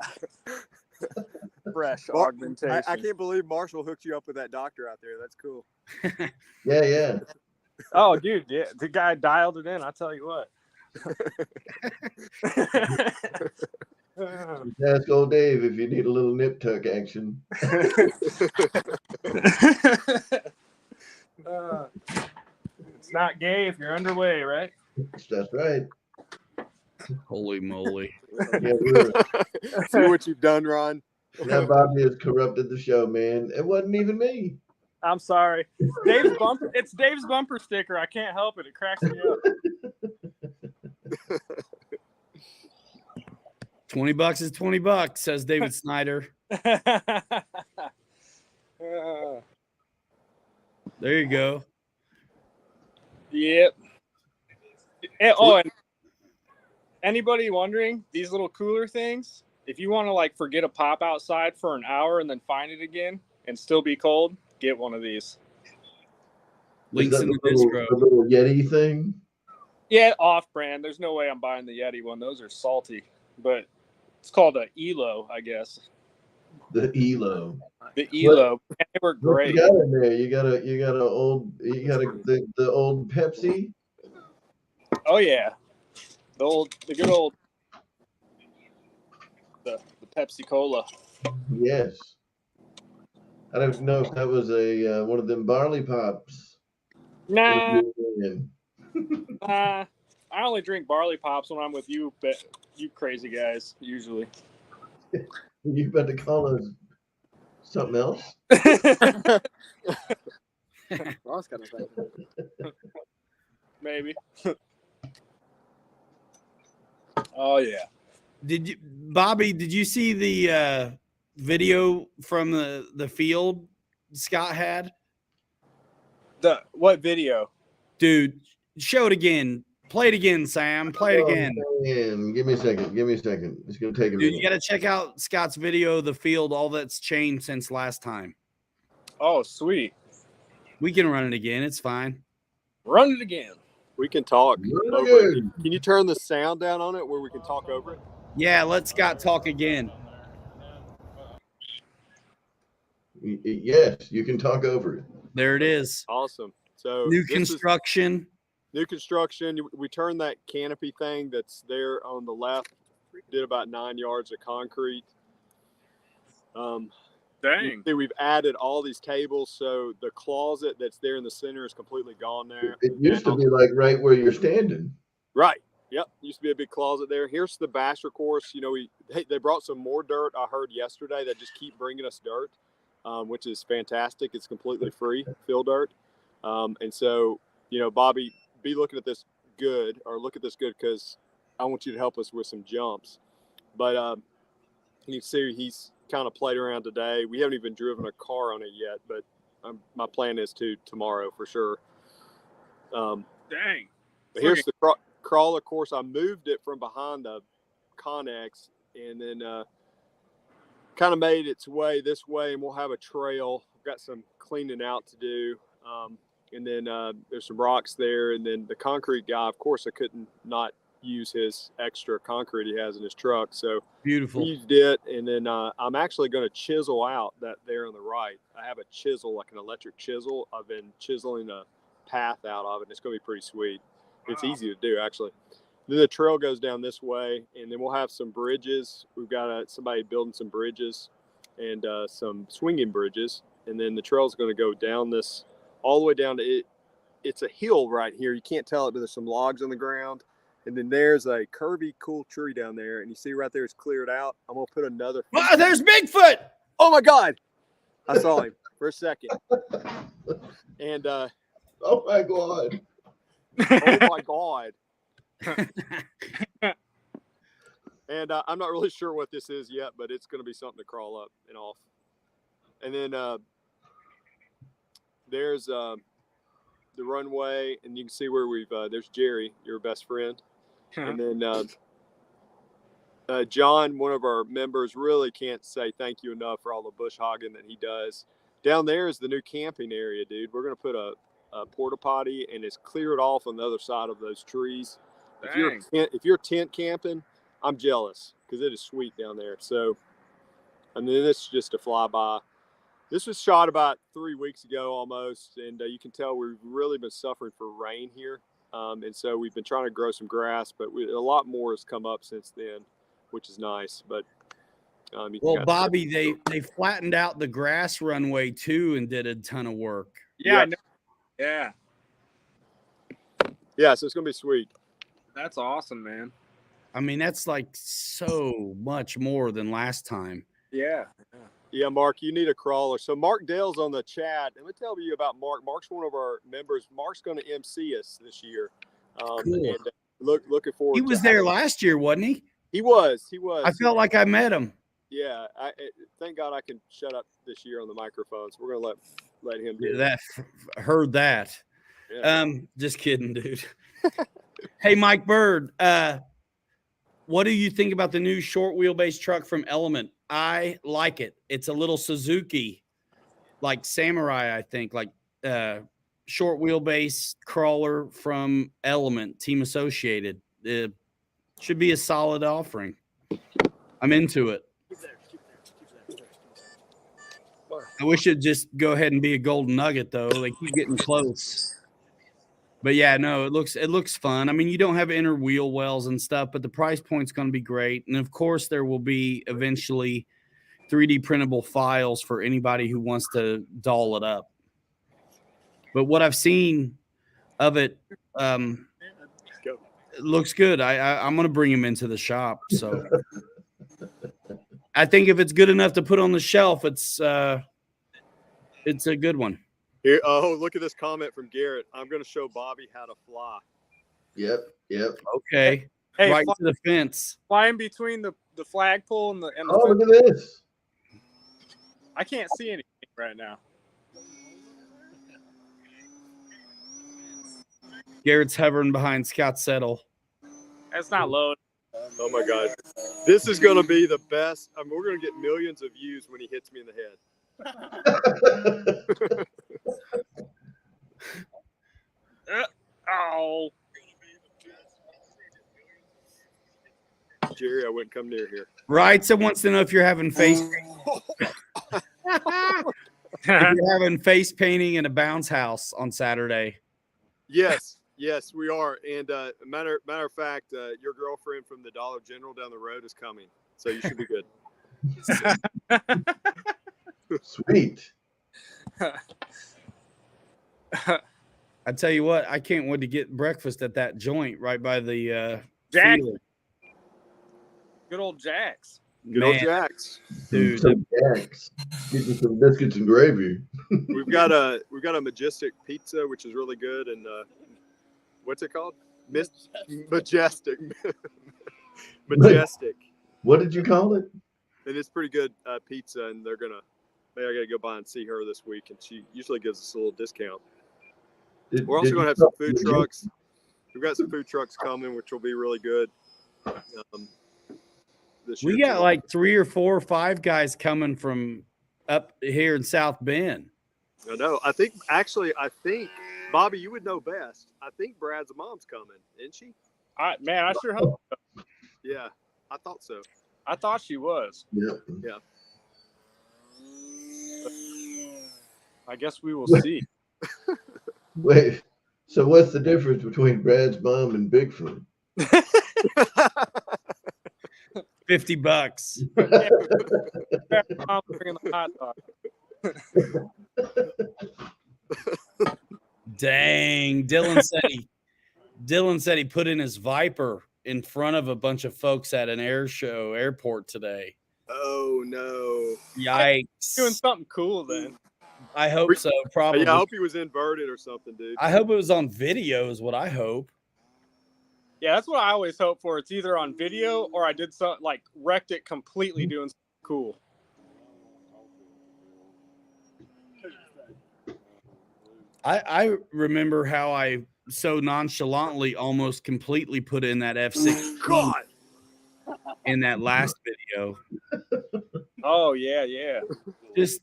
Fresh Mar- augmentation. I can't believe Marshall hooked you up with that doctor out there. That's cool. Yeah. Oh, dude, yeah, the guy dialed it in. I'll tell you what. Ask old Dave if you need a little nip tuck action. It's not gay if you're underway, right? That's right. Holy moly. Yeah, we're, See what you've done, Ron. now Bobby has corrupted the show, man. It wasn't even me. I'm sorry. Dave's bumper. It's Dave's bumper sticker. I can't help it. It cracks me up. $20 is $20, says David Snyder. There you go. Yep. And anybody wondering, these little cooler things, if you want to forget a pop outside for an hour and then find it again and still be cold, get one of these. Links Is that in the little, distro. the little Yeti thing? Yeah, off brand. There's no way I'm buying the Yeti one. Those are salty. but it's called a ELO, I guess. The Elo. The ELO. And they were What great. you got in there? You got the old Pepsi. Oh yeah, the good old the Pepsi Cola. Yes. I don't know if that was a one of them barley pops. Nah. I only drink barley pops when I'm with you, but you crazy guys usually. You about to call us something else? I was kind of thinking. Maybe. Oh yeah. Bobby, did you see the video from the field Scott had? What video? Dude, show it again. Play it again, Sam. Play it again. Man, give me a second. It's gonna take a Dude, minute. you got to check out Scott's video of the field, all that's changed since last time. Oh, sweet. We can run it again. It's fine. Run it again. We can talk Really over good. it. Can you turn the sound down on it where we can talk over it? Yeah, let Scott talk again. Yes, you can talk over it. There it is. Awesome. So New this is construction. new construction. We turned that canopy thing that's there on the left. Did about 9 yards of concrete. You Dang. see we've added all these tables, so the closet that's there in the center is completely gone there. It used to be like right where you're standing. Right. Yep. Used to be a big closet there. Here's the basher course. You know, they brought some more dirt. I heard yesterday that just keep bringing us dirt, which is fantastic. It's completely free, fill dirt. And so, you know, Bobby, be looking at this good, or look at this good, because I want you to help us with some jumps. But you can see he's kind of played around today. We haven't even driven a car on it yet, but my plan is to tomorrow for sure. Dang. But here's the crawler course. I moved it from behind the Connex and then kind of made its way this way, and we'll have a trail. We've got some cleaning out to do. And then there's some rocks there. And then the concrete guy, of course, I couldn't not use his extra concrete he has in his truck. So Beautiful. we used it. And then I'm actually going to chisel out that there on the right. I have a chisel, like an electric chisel. I've been chiseling a path out of it, and it's going to be pretty sweet. It's easy to do, actually. Then the trail goes down this way, and then we'll have some bridges. We've got somebody building some bridges and some swinging bridges. And then the trail is going to go down this, all the way down to it. It's a hill right here. You can't tell it, but there's some logs on the ground. And then there's a curvy, cool tree down there. And you see right there, it's cleared out. I'm going to put another. Oh, there's Bigfoot. Oh, my God. I saw him for a second. And Oh my God. oh, my God. And I'm not really sure what this is yet, but it's going to be something to crawl up and off. And then there's the runway, and you can see where we've there's Jerry, your best friend. And then John, one of our members, really can't say thank you enough for all the bush hogging that he does. Down there is the new camping area, dude. We're going to put a porta potty, and it's cleared off on the other side of those trees. If you're tent camping, I'm jealous because it is sweet down there. So, and then this is just a flyby. This was shot about 3 weeks ago almost, and you can tell we've really been suffering for rain here. And so we've been trying to grow some grass, but a lot more has come up since then, which is nice. But well, Bobby, they flattened out the grass runway too and did a ton of work. Yeah. Yeah. Yeah, so it's gonna be sweet. That's awesome, man. I mean, that's like so much more than last time. Yeah. Yeah, Mark, you need a crawler. So Mark Dale's on the chat. Let me tell you about Mark. Mark's one of our members. Mark's going to MC us this year. Cool. And looking forward. He was there last year, wasn't he? He was. I felt like I met him. Yeah. Thank God I can shut up this year on the microphones. We're going to let him do that. Heard that. Yeah. Just kidding, dude. Hey, Mike Bird. What do you think about the new short wheelbase truck from Element? I like it. It's a little Suzuki, like Samurai, I think, like short wheelbase crawler from Element, Team Associated. It should be a solid offering. I'm into it. I wish it'd just go ahead and be a golden nugget though. They keep getting close. But yeah, no, it looks fun. I mean, you don't have inner wheel wells and stuff, but the price point's going to be great. And of course, there will be eventually 3D printable files for anybody who wants to doll it up. But what I've seen of it, it looks good. I'm going to bring him into the shop. So I think if it's good enough to put on the shelf, it's a good one. Here, oh, look at this comment from Garrett. I'm going to show Bobby how to fly. Yep. Okay. Hey, right to the fence. fly in between the flagpole and the Oh, look at this. I can't see anything right now. Garrett's hovering behind Scott's settle. That's not loaded. Oh my God. This is going to be the best. I mean, we're going to get millions of views when he hits me in the head. Oh. Jerry, I wouldn't come near here. Wrights wants to know if you're having face if you're having face painting in a bounce house on Saturday. Yes, we are. And matter of fact, your girlfriend from the Dollar General down the road is coming, so you should be good. Sweet. I tell you what, I can't wait to get breakfast at that joint right by the Jack. field. Good old Jack's. Good old Jack's. Dude, Some Jacks. Get you some biscuits and gravy. We've got a Majestic pizza, which is really good, and what's it called? Majestic. Majestic. What did you call it? And it's pretty good pizza, and I gotta go by and see her this week, and she usually gives us a little discount. We're also gonna have some food trucks. We've got some food trucks coming, which will be really good. We got like 3 or 4 or 5 guys coming from up here in South Bend. I know. I think Bobby, you would know best. I think Brad's mom's coming, isn't she? I sure hope so. Yeah, I thought so. I thought she was. Yeah. I guess we will see. Wait. So what's the difference between Brad's mom and Bigfoot? $50. I'm bringing the hot dog. Dang, Dylan said he put in his Viper in front of a bunch of folks at an airport today. Oh no! Yikes! Doing something cool then. I hope so. Probably. Yeah, I hope he was inverted or something, dude. I hope it was on video. Is what I hope. Yeah, that's what I always hope for. It's either on video or I did something like wrecked it completely doing something cool. I remember how I so nonchalantly almost completely put in that F-16 God. in that last video. Oh yeah. Just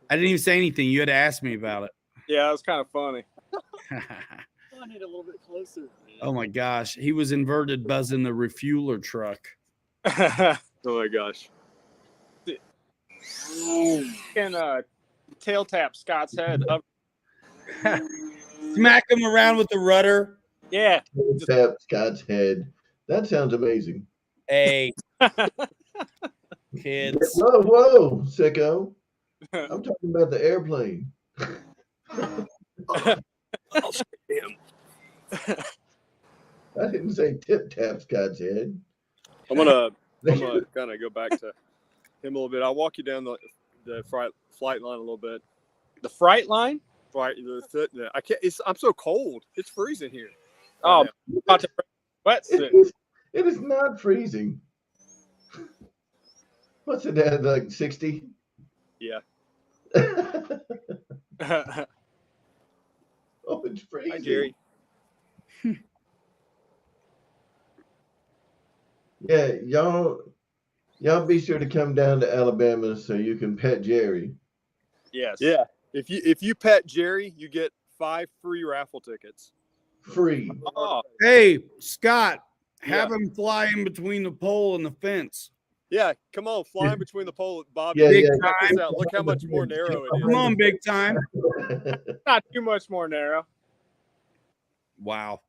I didn't even say anything. You had to ask me about it. Yeah, that was kind of funny. I need a little bit closer. Oh my gosh, he was inverted buzzing the refueler truck. Oh my gosh. Can tail tap Scott's head up. Smack him around with the rudder. Yeah. Tap Scott's head. That sounds amazing. Hey, kids. Whoa, sicko. I'm talking about the airplane. I'll shoot him. I didn't say tip tap Scott's head. I'm gonna kind of go back to him a little bit. I'll walk you down the flight line a little bit. The fright line? I can't. I'm so cold. It's freezing here. Oh, about to wetsuit. It is not freezing. What's it at, like 60? Yeah. Oh, it's freezing. Hi, Jerry. Yeah, y'all be sure to come down to Alabama so you can pet Jerry. Yes. Yeah. If you pet Jerry, you get 5 free raffle tickets. Free. Oh, Hey, Scott, Have him fly in between the pole and the fence. Yeah, come on, flying between the pole, Bobby. Yeah, Big yeah. Check this time. out. Look how much more narrow it Come is. on, big time. Not too much more narrow. Wow.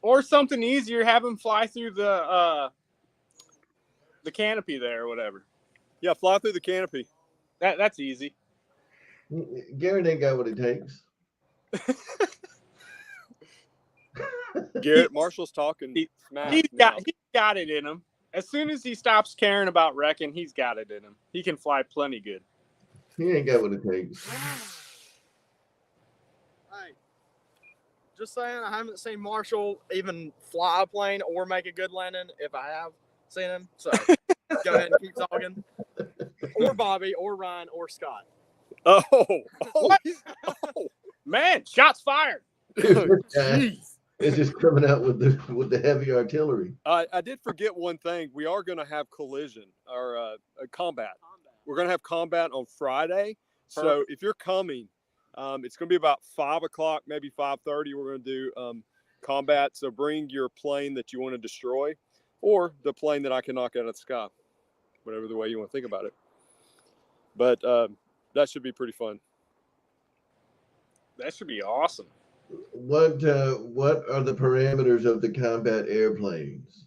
Or something easier, have him fly through the canopy there or whatever. Yeah, fly through the canopy. That's easy. Garrett ain't got what it takes. Garrett, Marshall's talking smack. He's now. got it in him. As soon as he stops caring about wrecking, he's got it in him. He can fly plenty good. He ain't got what it takes. Hey, just saying, I haven't seen Marshall even fly a plane or make a good landing. If I have seen him, so go ahead and keep talking. Or Bobby, or Ryan, or Scott. Oh, What? Oh, man, shots fired. jeez. It's just coming out with the heavy artillery. I did forget one thing. We are going to have collision or a combat. We're going to have combat on Friday. So Perfect. if you're coming, it's going to be about 5 o'clock, maybe 5:30. We're going to do combat. So bring your plane that you want to destroy, or the plane that I can knock out of the sky, whatever the way you want to think about it. But that should be pretty fun. That should be awesome. What are the parameters of the combat airplanes?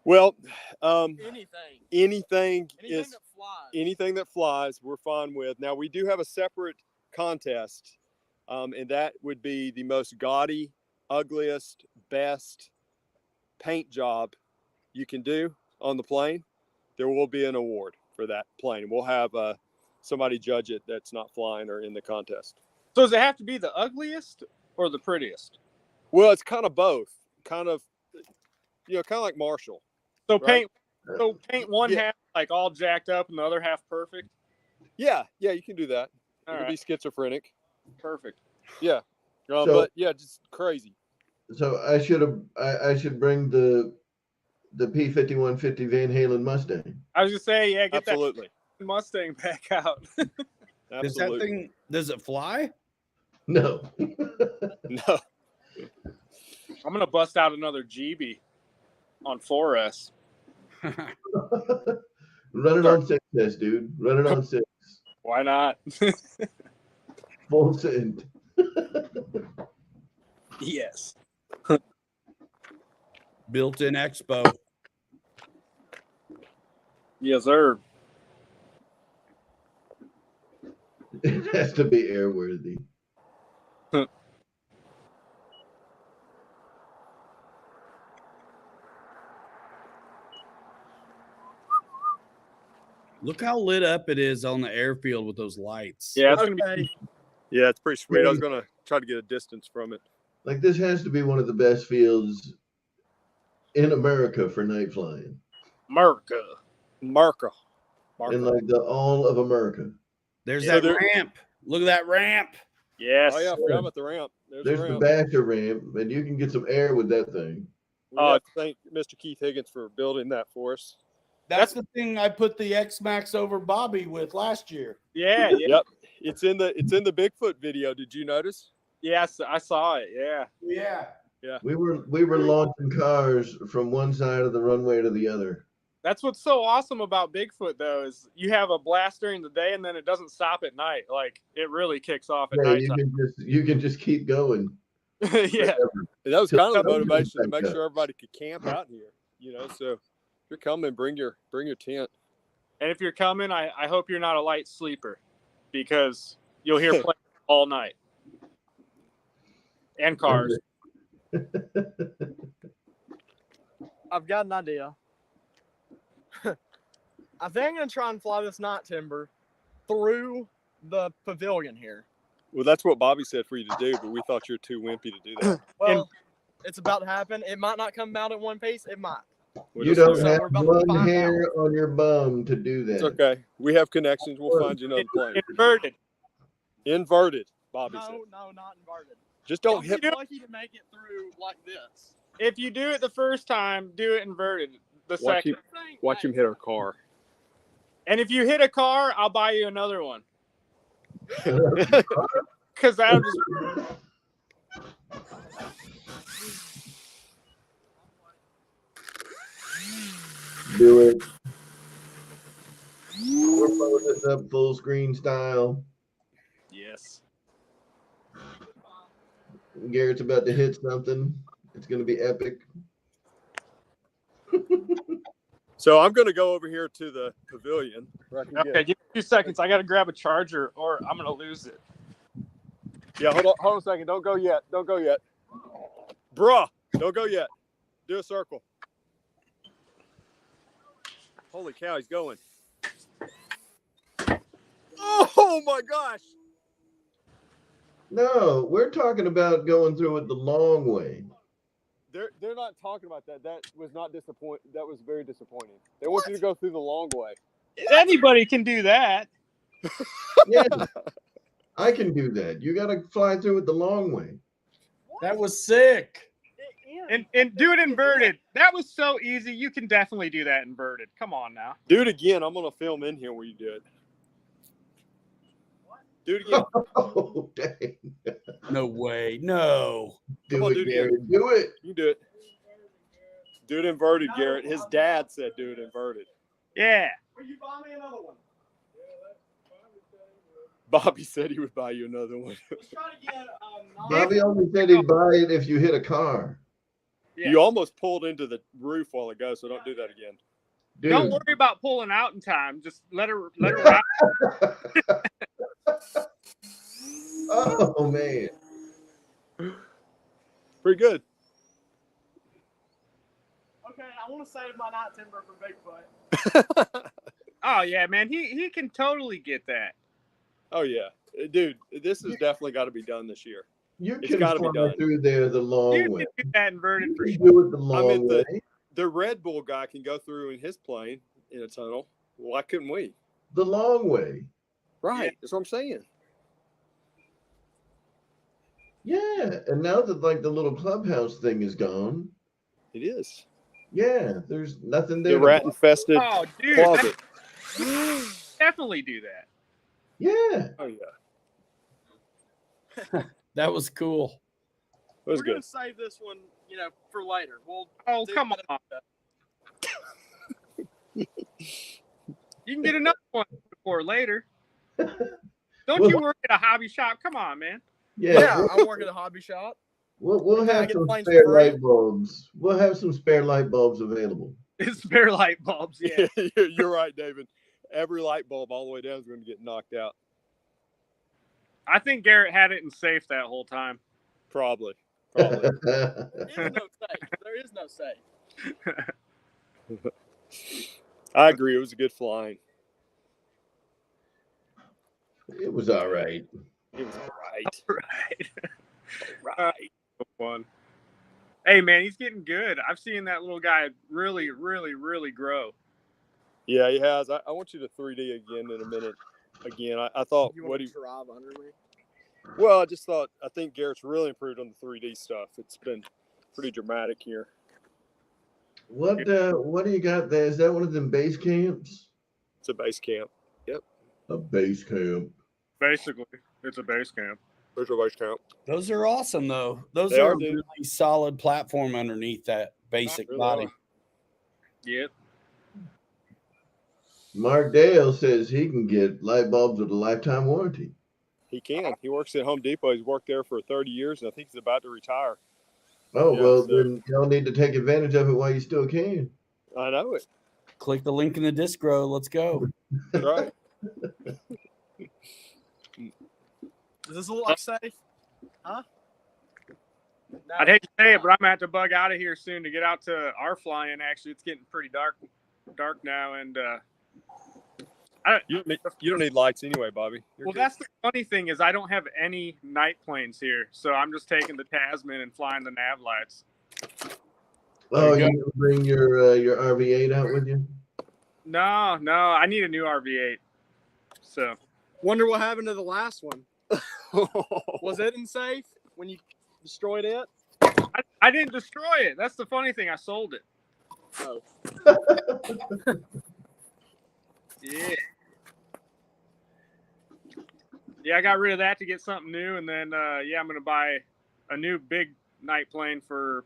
Well, Anything is that flies. anything that flies, we're fine with. Now we do have a separate contest, and that would be the most gaudy, ugliest, best paint job you can do on the plane. There will be an award for that plane. We'll have somebody judge it that's not flying or in the contest. So does it have to be the ugliest or the prettiest? Well, it's kind of both. Kind of like Marshall. So Right. paint one half like all jacked up and the other half perfect. Yeah, you can do that. All It'll right, be schizophrenic. perfect. Yeah, So- but yeah, just crazy. So I should bring the P-5150 Van Halen Mustang. I was just saying, yeah, get Absolutely. that Mustang back out. Does that thing, does it fly? No. No. I'm gonna bust out another GB on 4S. Run it on 6S, dude. Run it on 6. Why not? Full send. Yes. Built-in Expo. Yes, sir. It has to be airworthy. Look how lit up it is on the airfield with those lights. Yeah, it's gonna be. Okay. Yeah, it's pretty sweet. I was gonna try to get a distance from it. Like, this has to be one of the best fields in America for night flying. America. Marco. In like all of America. There's Yeah, that ramp. Look at that ramp. Yes. Oh yeah, I forgot about the ramp. There's the the ramp. Basher ramp, and you can get some air with that thing. We have to thank Mr. Keith Higgins for building that for us. That's the thing I put the X-Max over Bobby with last year. Yeah. Yep. It's in the Bigfoot video. Did you notice? Yes, I saw it. Yeah. Yeah. We were launching cars from one side of the runway to the other. That's what's so awesome about Bigfoot, though, is you have a blast during the day and then it doesn't stop at night. Like, it really kicks off at Yeah, nighttime. you can just keep going. Yeah. And that was kind of the Till motivation to make sunset. sure everybody could camp out here. So if you're coming, bring your tent. And if you're coming, I hope you're not a light sleeper because you'll hear planes all night. And cars. I've got an idea. I think I'm gonna try and fly this night timber through the pavilion here. Well, that's what Bobby said for you to do, but we thought you were too wimpy to do that. Well, it's about to happen. It might not come out in one piece. It might. We'll You just don't do So it. have we're about to one find hair on your bum to do that. It's okay. We have connections. We'll find you another plane. Inverted. Inverted, Bobby said. No, not inverted. Just don't I'll hit. be lucky to make it through like this. If you do it the first time, do it inverted the Watch second. Watch him hit our car. And if you hit a car, I'll buy you another one. Because that'll just do it. We're blowing this up full screen style. Yes. Garrett's about to hit something. It's going to be epic. So I'm going to go over here to the pavilion where I can Okay, get. give me 2 seconds. I got to grab a charger, or I'm gonna lose it. Yeah, hold on a second. Don't go yet. Don't go yet. Bruh, don't go yet. Do a circle. Holy cow, he's going. Oh my gosh. No, we're talking about going through it the long way. They're not talking about that. That was not disappointing. That was very disappointing. They want you to go through the long way. Anybody can do that. Yeah, I can do that. You got to fly through it the long way. That was sick. And do it inverted. That was so easy. You can definitely do that inverted. Come on now. Do it again. I'm gonna film in here where you do it. Do it again. Oh, dang. No way. No. Come on, do it again. Garrett. Do it. You do it. Do it inverted, Garrett. His dad said do it inverted. Yeah. You buy me another one. Bobby said he would buy you another one. Try to get Bobby only said he'd buy it if you hit a car. Yeah. You almost pulled into the roof while ago, so don't do that again. Dude. Don't worry about pulling out in time. Just let her ride. Oh, man. Pretty good. Okay, I want to save my night timber for Bigfoot. Oh yeah, man. He can totally get that. Oh yeah, dude. This has definitely got to be done this year. You It's can gotta be fly done. through there the long You way. can do that inverted for You sure. can do it the long the- way. The Red Bull guy can go through in his plane in a tunnel. Why couldn't we? The long way. Right. Yeah. That's what I'm saying. Yeah. And now that like the little clubhouse thing is gone, It is. yeah, there's nothing there. The to rat block. infested Oh, dude, closet. definitely do that. Yeah. Oh yeah, That was cool. it was We're good. gonna save this one, for later. We'll Oh, do come that. on. You can get another one before later. Don't you work at a hobby shop? Come on, man. Yeah. I'm working at a hobby shop. We'll Can I have get some planes spare for free? light bulbs. We'll have some spare light bulbs available. It's spare light bulbs. Yeah. You're right, David. Every light bulb all the way down is going to get knocked out. I think Garrett had it in safe that whole time. Probably. There is no safe. There is no safe. I agree. It was a good flying. It was all right. It was all right. Right. Fun. Hey, man, he's getting good. I've seen that little guy really, really, really grow. Yeah, he has. I want you to 3D again in a minute. Again, I thought You what want he. to drive under me? Well, I think Garrett's really improved on the 3D stuff. It's been pretty dramatic here. What do you got there? Is that one of them base camps? It's a base camp. A base camp. Basically, it's a base camp. There's a base camp. Those are awesome, though. Those They are are, a dude. really solid platform underneath that basic Really body. are. Yep. Mark Dale says he can get light bulbs with a lifetime warranty. He can. He works at Home Depot. He's worked there for 30 years, and I think he's about to retire. Oh, Yeah, well, so- then y'all need to take advantage of it while you still can. I know it. Click the link in the Discro. Let's go. That's right. Does this look like safe? Huh? No. I'd hate to say it, but I'm gonna have to bug out of here soon to get out to our flying. Actually, it's getting pretty dark now, and You don't need lights anyway, Bobby. You're well, good. that's the funny thing is I don't have any night planes here, so I'm just taking the Tasman and flying the nav lights. Oh, you you can bring your RV8 out with you? No, I need a new RV8. So Wonder what happened to the last one. Was it in safe when you destroyed it? I didn't destroy it. That's the funny thing. I sold it. Oh. Yeah. Yeah, I got rid of that to get something new, and then I'm gonna buy a new big night plane for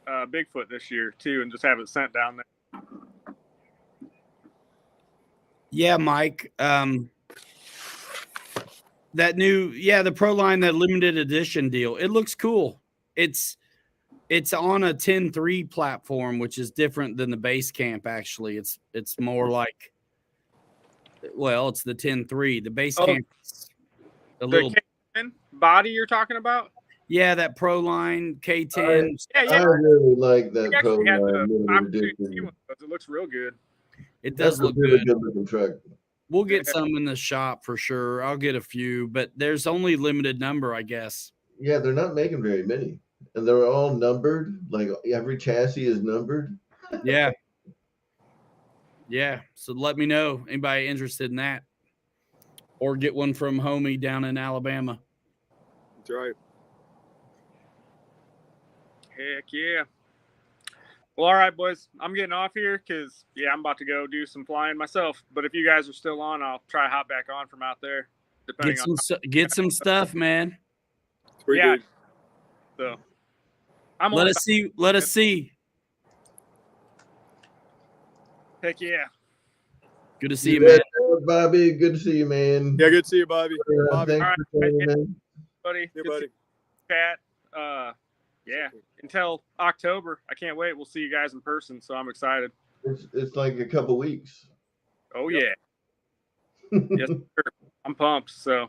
Bigfoot this year too, and just have it sent down there. Yeah, Mike. That new, the Pro Line, that limited edition deal. It looks cool. It's on a 10.3 platform, which is different than the base camp. Actually, it's more like, well, it's the 10.3. The base camp is a little. K10 body you're talking about? Yeah, that Pro Line K10. I really like that Pro Actually had Line the limited opportunity to see edition. one of those. It looks real good. It That's does a look really good. good looking truck. We'll get some in the shop for sure. I'll get a few, but there's only limited number, I guess. Yeah, they're not making very many, and they're all numbered. Like every chassis is numbered. Yeah. Yeah. So let me know, anybody interested in that, or get one from homie down in Alabama. That's right. Heck yeah. Well, all right, boys. I'm getting off here because, I'm about to go do some flying myself. But if you guys are still on, I'll try to hop back on from out there. Get some stuff, man. Sweet, Yeah. dude. So I'm Let all us see. Let us see. Heck yeah. Good to see you, man. Bobby, good to see you, man. Yeah, good to see you, Bobby. Bobby. Thanks All right, for joining in. buddy. Yeah, Good to buddy. see you, Pat. Until October. I can't wait. We'll see you guys in person, so I'm excited. It's like a couple weeks. Oh yeah. Yes, sir. I'm pumped. So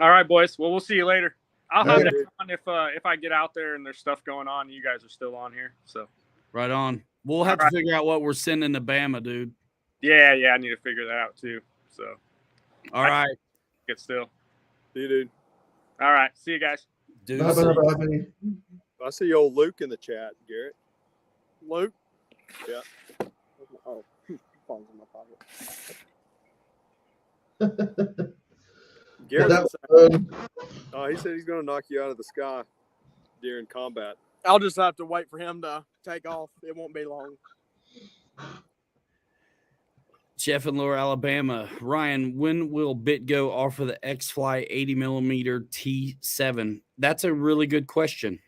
all right, boys. Well, we'll see you later. I'll have that on if I get out there and there's stuff going on and you guys are still on here. So Right on. We'll have to figure out what we're sending to Bama, dude. Yeah, I need to figure that out too. So all right. Get still. See you, dude. All right. See you guys. Dude. Bye, Bobby. I see old Luke in the chat, Garrett. Luke. Yeah. Oh, phone's in my pocket. Garrett. He said he's going to knock you out of the sky during combat. I'll just have to wait for him to take off. It won't be long. Jeff in Lower Alabama. Ryan, when will BitGo offer the X-Fly 80mm T7? That's a really good question.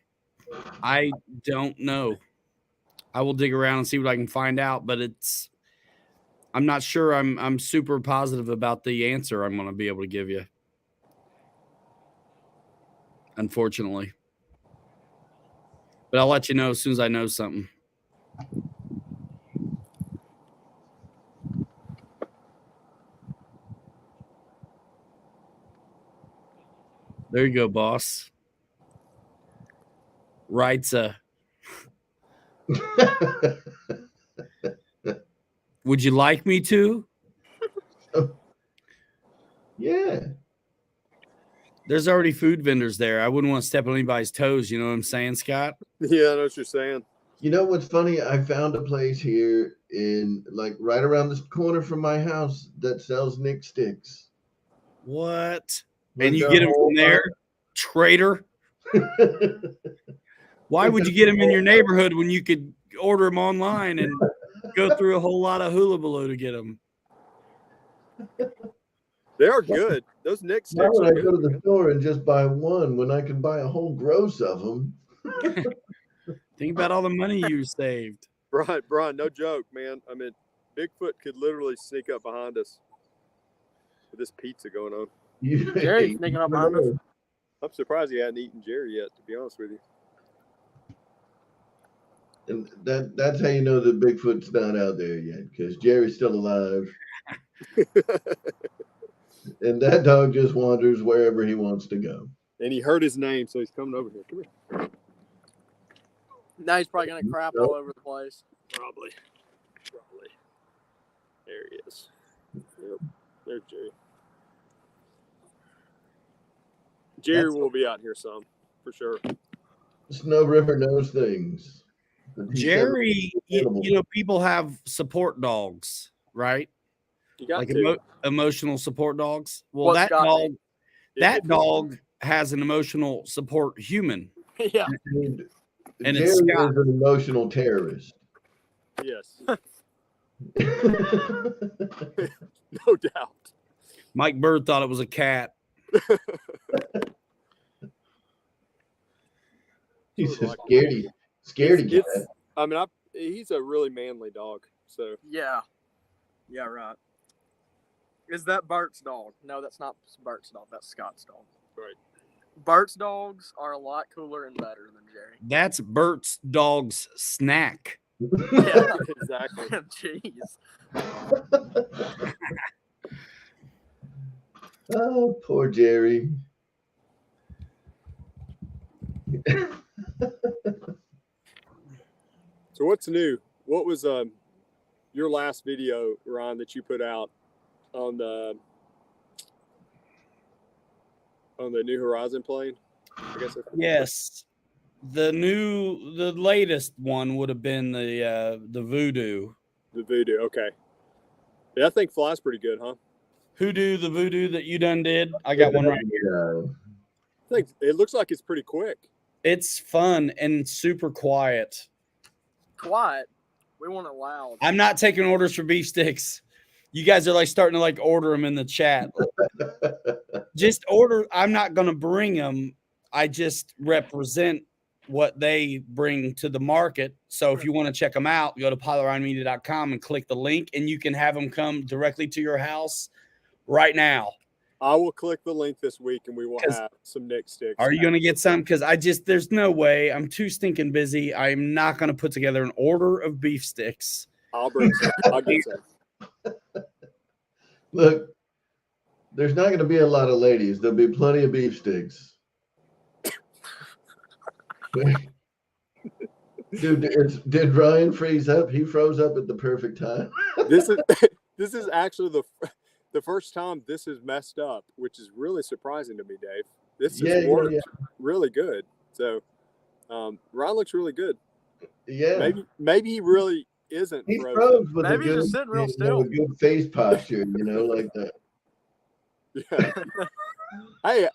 I don't know. I will dig around and see what I can find out, but I'm not sure I'm super positive about the answer I'm going to be able to give you. Unfortunately. But I'll let you know as soon as I know something. There you go, boss. Writes would you like me to? Yeah. There's already food vendors there. I wouldn't want to step on anybody's toes. You know what I'm saying, Scott? Yeah, I know what you're saying. You know what's funny? I found a place here in like right around this corner from my house that sells Nick sticks. What? Like and you get them from there? Traitor. Why would you get them in your neighborhood when you could order them online and go through a whole lot of hullabaloo to get them? They are good. Those Nick sticks. Why would I are go good, to the store and just buy one when I can buy a whole gross of them? Think about all the money you saved. Brian, no joke, man. I mean, Bigfoot could literally sneak up behind us with this pizza going on. Jerry's sneaking up behind us. I'm surprised he hadn't eaten Jerry yet, to be honest with you. And that's how you know that Bigfoot's not out there yet, because Jerry's still alive. And that dog just wanders wherever he wants to go. And he heard his name, so he's coming over here. Come here. Now he's probably going to crap all over the place. Probably. There he is. Yep. There's Jerry. Jerry will be out here some, for sure. Snow River knows things. Jerry, you know, people have support dogs, right? You got like to. Emotional support dogs. Well, What's that dog has an emotional support human. Yeah. And Jerry it's is Scott. an emotional terrorist. Yes. No doubt. Mike Bird thought it was a cat. He's a scaredy cat. I mean, he's a really manly dog. So Yeah. Yeah, right. Is that Bert's dog? No, that's not Bert's dog. That's Scott's dog. Right. Bert's dogs are a lot cooler and better than Jerry. That's Bert's dog's snack. Yeah, Exactly. jeez. Oh, poor Jerry. So what's new? What was your last video, Ron, that you put out on the New Horizon plane? I guess Yes. The latest one would have been the Voodoo. the Voodoo. Okay. Yeah, that thing flies pretty good, huh? The Voodoo that you done did. I got one right here. I think it looks like it's pretty quick. It's fun and super quiet. Quiet. We want it loud. I'm not taking orders for beef sticks. You guys are like starting to like order them in the chat. Just order. I'm not going to bring them. I just represent what they bring to the market. So if you want to check them out, go to pilotRyanMedia.com and click the link, and you can have them come directly to your house right now. I will click the link this week, and we will have some Nick sticks. Are you going to get some? Because there's no way. I'm too stinking busy. I'm not going to put together an order of beef sticks. I'll bring some. I'll get some. Look, there's not going to be a lot of ladies. There'll be plenty of beef sticks. Dude, did Ryan freeze up? He froze up at the perfect time. This is actually the first time this is messed up, which is really surprising to me, Dave. This has worked really good. So Ron looks really good. Yeah. Maybe he really isn't he frozen. froze with Maybe a good, he's just sitting real still. A good face posture, like that. Yeah. Hey,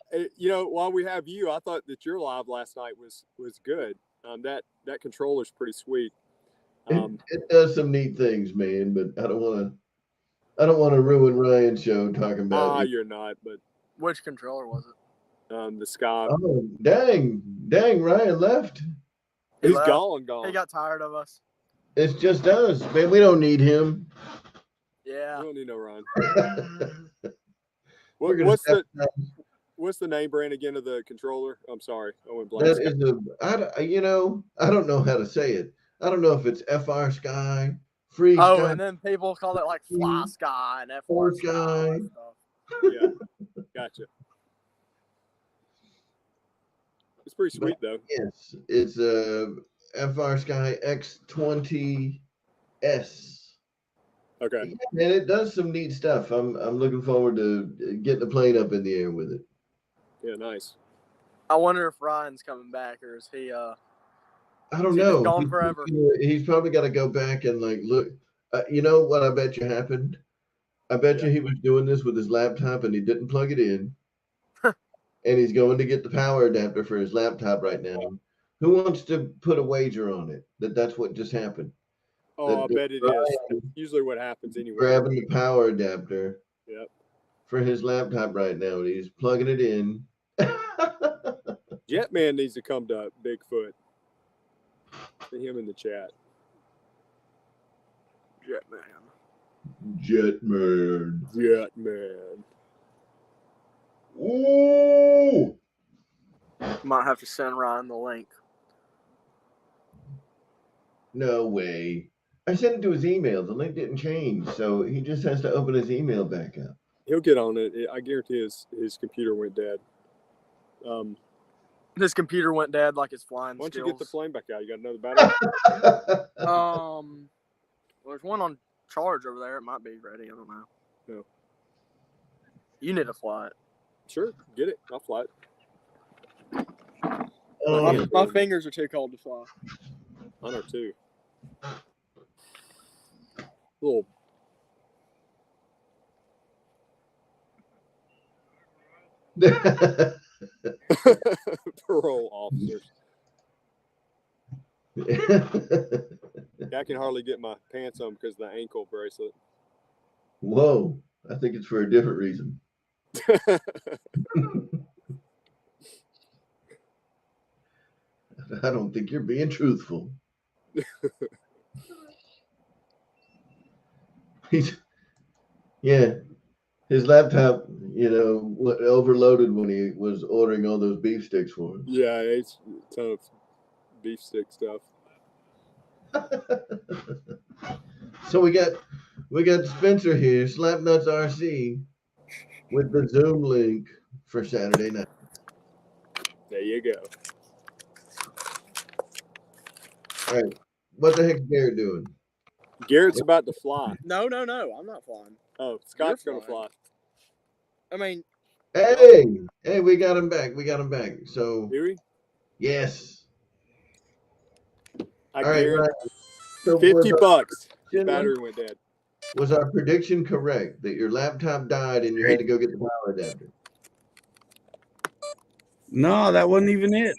while we have you, I thought that your live last night was good. That controller's pretty sweet. It does some neat things, man, but I don't want to ruin Ryan's show talking about. You're not, but which controller was it? The Sky. Oh, dang, Ryan left. He's left. gone. He got tired of us. It's just us, man. We don't need him. Yeah. We don't need no Ron. What's the name brand again of the controller? I'm sorry, I went blank. That is I don't know how to say it. I don't know if it's FR Sky, Free Sky. Oh, and then people call it like Fly Sky and FR Sky. Yeah, gotcha. It's pretty sweet though. Yes, it's FR Sky X20S. Okay. And it does some neat stuff. I'm looking forward to getting the plane up in the air with it. Yeah, nice. I wonder if Ryan's coming back, or is he? I don't know. Gone forever. He's probably got to go back and like look. You know what? I bet you happened. I bet you he was doing this with his laptop and he didn't plug it in, and he's going to get the power adapter for his laptop right now. Who wants to put a wager on it that's what just happened? Oh, I bet it is. That's usually what happens anyway. Grabbing the power adapter. Yep. For his laptop right now, and he's plugging it in. Jetman needs to come to Bigfoot. See him in the chat. Jetman. Ooh. Might have to send Ryan the link. No way. I sent it to his email. The link didn't change, so he just has to open his email back up. He'll get on it. I guarantee his computer went dead. His computer went dead like his flying Why don't skills. you get the plane back out? You got another battery? There's one on charge over there. It might be ready. I don't know. No. You need to fly it. Sure, get it. I'll fly Oh, My fingers are too cold to fly. Mine are too. Little. Parole officers. I can hardly get my pants on because of the ankle bracelet. Whoa, I think it's for a different reason. I don't think you're being truthful. Yeah. His laptop, overloaded when he was ordering all those beef sticks for him. Yeah, it's a ton of beef stick stuff. So we got Spencer here, Slapnuts RC, with the Zoom link for Saturday night. There you go. All right. What the heck's Garrett doing? Garrett's about to fly. No, I'm not flying. Oh, Scott's You're going to fly. I mean, Hey, we got him back. So, Do we? yes. Hi, All right, Garrett. right. So $50. His battery went dead. Was our prediction correct that your laptop died and you had to go get the power adapter? No, that wasn't even it.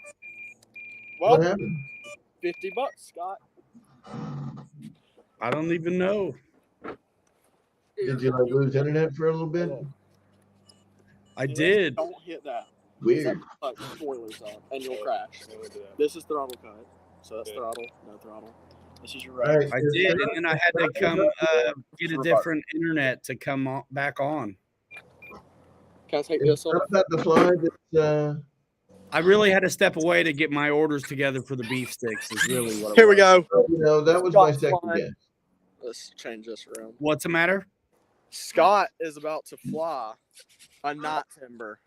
What well, happened? $50, Scott. I don't even know. Did you lose internet for a little bit? I did. Don't hit that. Weird. Like spoilers on, and you'll crash. This is throttle cut, so that's throttle, no throttle. This is your All right, right. I did, and then I had to come get a different internet to come back on. Can I take this off? About the fly that, I really had to step away to get my orders together for the beef sticks. Is really what. Here we go. that was my Scott's second flying. guess. Let's change this around. What's the matter? Scott is about to fly a night timber.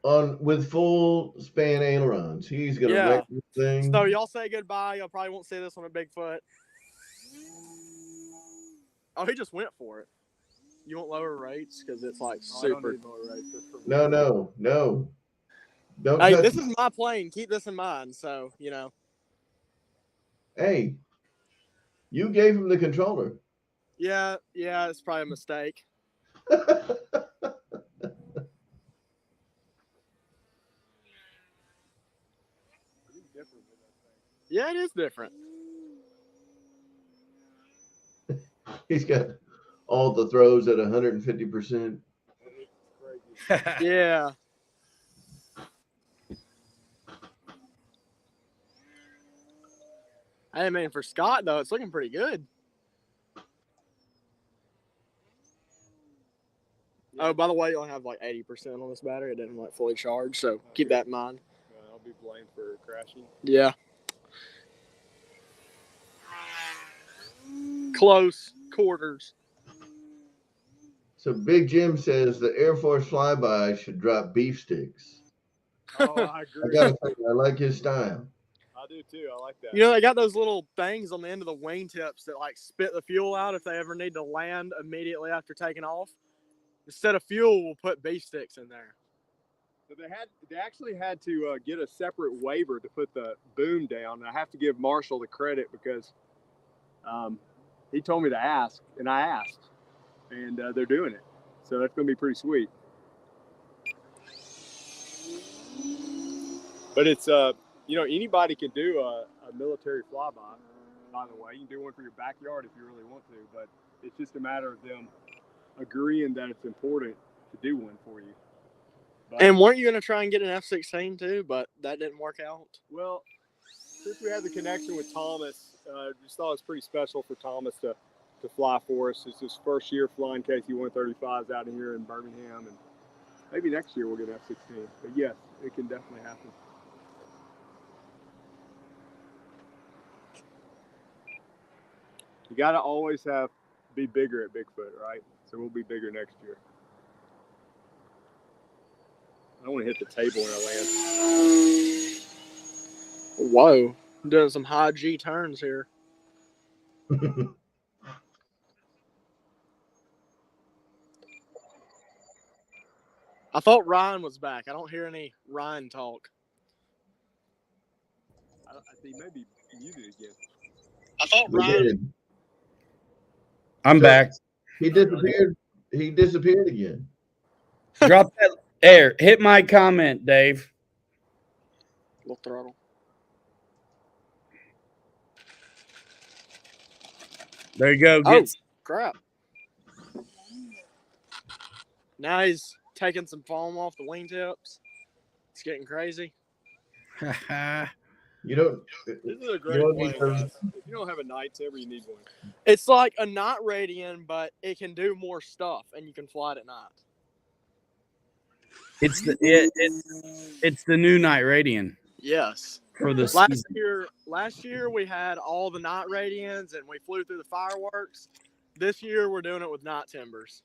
With full span ailerons. He's gonna wreck this thing. So y'all say goodbye. Y'all probably won't see this on a Bigfoot. Oh, he just went for it. You won't lower rates because it's like super. No. Don't Hey, touch this it. is my plane. Keep this in mind. So Hey, you gave him the controller. Yeah, it's probably a mistake. Yeah, it is different. He's got all the throws at 150%. Yeah. I mean, for Scott though, it's looking pretty good. Oh, by the way, you only have like 80% on this battery. It didn't like fully charge, so keep that in mind. I'll be blamed for crashing. Yeah. Close quarters. So Big Jim says the Air Force flyby should drop beef sticks. Oh, I I agree. gotta say, I like his style. I do too. I like that. They got those little things on the end of the wingtips that like spit the fuel out if they ever need to land immediately after taking off. Instead of fuel, we'll put beef sticks in there. So they actually had to get a separate waiver to put the boom down. And I have to give Marshall the credit because he told me to ask, and I asked, and they're doing it. So that's going to be pretty sweet. But it's anybody can do a military flyby. By the way, you can do one for your backyard if you really want to, but it's just a matter of them agreeing that it's important to do one for you. But, And weren't you going to try and get an F-16 too, but that didn't work out? Well, since we had the connection with Thomas, just thought it was pretty special for Thomas to fly for us. It's his first year flying KC-135s out here in Birmingham, and maybe next year we'll get an F-16. But yes, it can definitely happen. You got to always be bigger at Bigfoot, right? So we'll be bigger next year. I don't want to hit the table when I land. Whoa. I'm doing some high G turns here. I thought Ryan was back. I don't hear any Ryan talk. I think maybe muted again. I thought We Ryan. did. I'm back. He disappeared. He disappeared again. Drop that air. Hit my comment, Dave. Little throttle. There you go. Oh, crap. Now he's taking some foam off the wingtips. It's getting crazy. You don't. This is a You great don't plane, need those. guys. If you don't have a night saver, you need one. It's like a night Radian, but it can do more stuff, and you can fly it at night. It's the new Night Radiant Yes. for the Last season. year we had all the night Radians, and we flew through the fireworks. This year we're doing it with night timbers.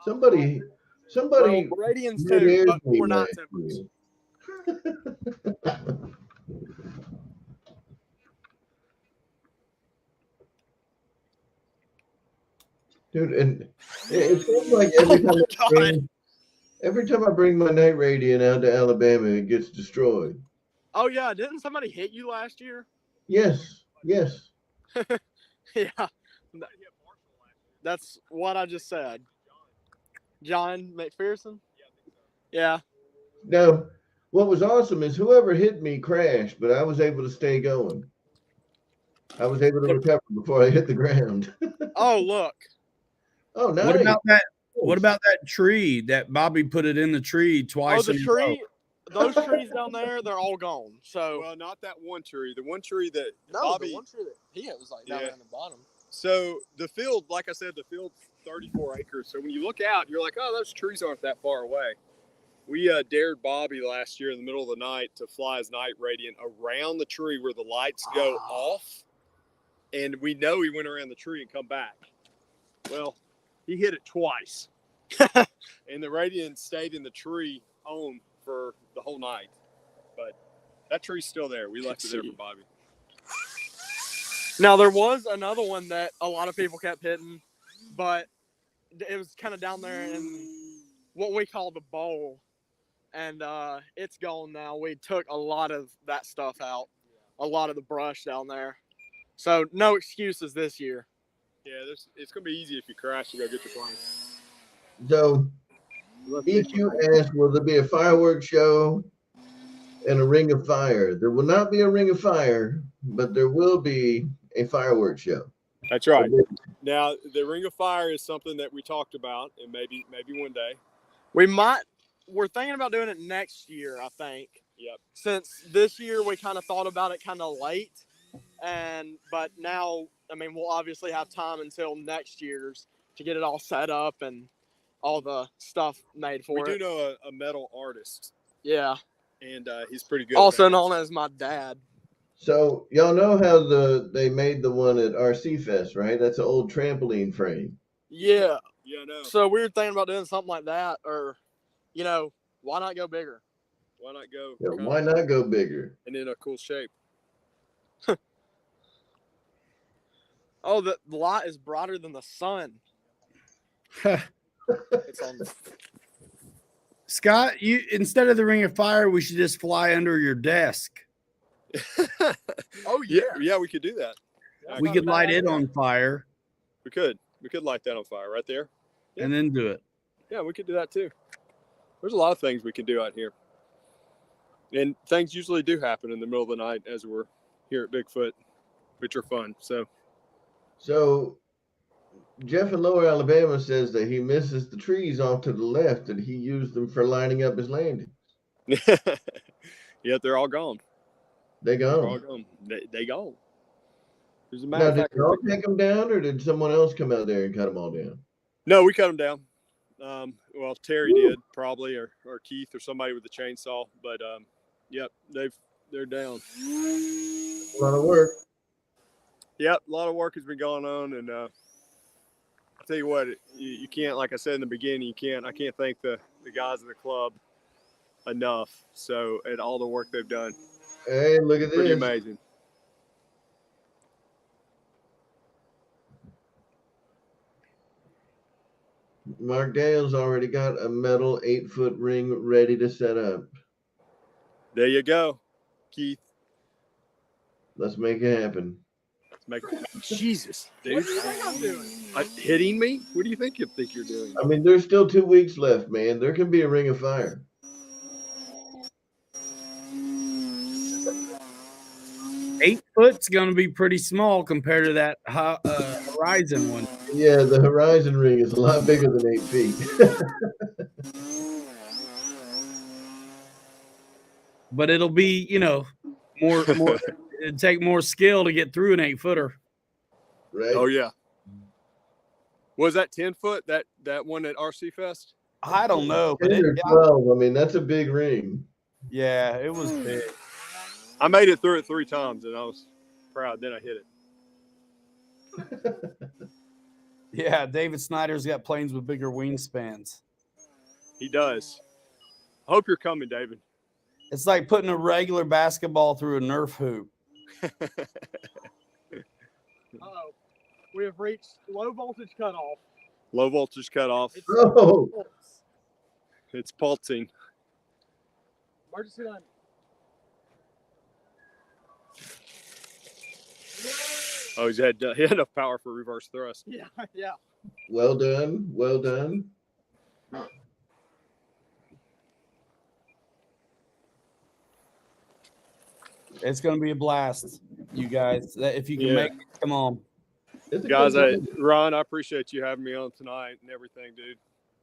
Somebody Well, Radians too, mid-aired but me we're night last timbers. year. Dude, and it seems like every time I bring my night radiant out to Alabama, it gets destroyed. Oh yeah, didn't somebody hit you last year? Yes. Yeah. That's what I just said. John McPherson? Yeah. Now, what was awesome is whoever hit me crashed, but I was able to stay going. I was able to recover before I hit the ground. Oh, look. Oh, nice. What about that tree that Bobby put it in the tree twice? Oh, the tree. Those trees down there, they're all gone. So Well, not that one tree. The one tree that no, Bobby. the one tree that he hit was like down there in the bottom. So the field, like I said, the field's 34 acres. So when you look out, you're like, oh, those trees aren't that far away. We dared Bobby last year in the middle of the night to fly his night radiant around the tree where the lights go off. And we know he went around the tree and come back. Well, he hit it twice. And the radiant stayed in the tree on for the whole night. But that tree's still there. We left it there for Bobby. Now there was another one that a lot of people kept hitting, but it was kind of down there in what we call the bowl, and it's gone now. We took a lot of that stuff out, a lot of the brush down there, so no excuses this year. Yeah, it's gonna be easy if you crash and go get your plane. So, EQ asked, will there be a fireworks show and a ring of fire? There will not be a ring of fire, but there will be a fireworks show. That's right. Now, the Ring of Fire is something that we talked about, and maybe one day. We're thinking about doing it next year, I think. Yep. Since this year we kind of thought about it kind of late, but now, I mean, we'll obviously have time until next year's to get it all set up and all the stuff made for it. We do know a metal artist. Yeah. And he's pretty good. Also known as my dad. So y'all know how they made the one at RC Fest, right? That's an old trampoline frame. Yeah. Yeah, I know. So we were thinking about doing something like that, or, why not go bigger? Why not go? Yeah, why not go bigger? And in a cool shape. Oh, the light is brighter than the sun. It's on. Scott, you instead of the Ring of Fire, we should just fly under your desk. Oh yeah, we could do that. We could light it on fire. We could light that on fire right there. Yeah. And then do it. Yeah, we could do that too. There's a lot of things we can do out here. And things usually do happen in the middle of the night as we're here at Bigfoot, which are fun. So Jeff in Lower Alabama says that he misses the trees off to the left and he used them for lining up his landings. Yeah, they're all gone. They gone. They're all gone. They gone. There's a matter Now, of fact, did y'all take them down or did someone else come out there and cut them all down? No, we cut them down. Well, Terry did probably, or Keith or somebody with the chainsaw. But yep, they're down. A lot of work. Yep, a lot of work has been going on, and I'll tell you what, you can't, like I said in the beginning, I can't thank the guys in the club enough. So, and all the work they've done. Hey, look at this. Pretty amazing. Mark Dale's already got a metal 8-foot ring ready to set up. There you go, Keith. Let's make it happen. Jesus, dude. What do you think I'm doing? Hitting me? What do you think you're doing? I mean, there's still 2 weeks left, man. There can be a ring of fire. $8 foot's going to be pretty small compared to that Horizon one. Yeah, the Horizon ring is a lot bigger than 8 feet. But it'll be, more. It'd take more skill to get through an 8-footer. Right? Oh yeah. Was that 10 foot? That one at RC Fest? I don't know, but 10 or 12. I mean, that's a big ring. yeah, it was big. I made it through it 3 times, and I was proud. Then I hit it. Yeah, David Snyder's got planes with bigger wingspans. He does. I hope you're coming, David. It's like putting a regular basketball through a Nerf hoop. Uh-oh. We have reached low voltage cutoff. Low voltage cutoff. Oh, It's pulsing. Emergency line. Oh, he had enough power for reverse thrust. Yeah, yeah. well done. Well done. It's going to be a blast, you guys. If you can make it, come on. It's a Guys, good time. Ron, I appreciate you having me on tonight and everything, dude.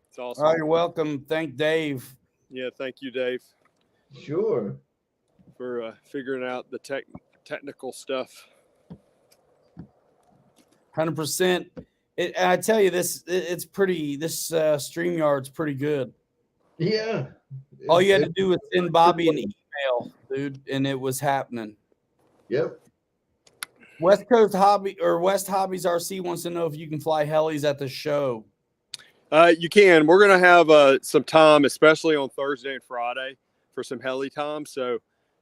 It's awesome. Oh, you're welcome. Thank Dave. Yeah, thank you, Dave, Sure. for figuring out the technical stuff. 100%. I tell you, it's pretty. This StreamYard's pretty good. Yeah. All you had to do was send Bobby an email, dude, and it was happening. Yep. West Hobbies RC wants to know if you can fly helis at the show. You can. We're going to have some time, especially on Thursday and Friday, for some heli time. So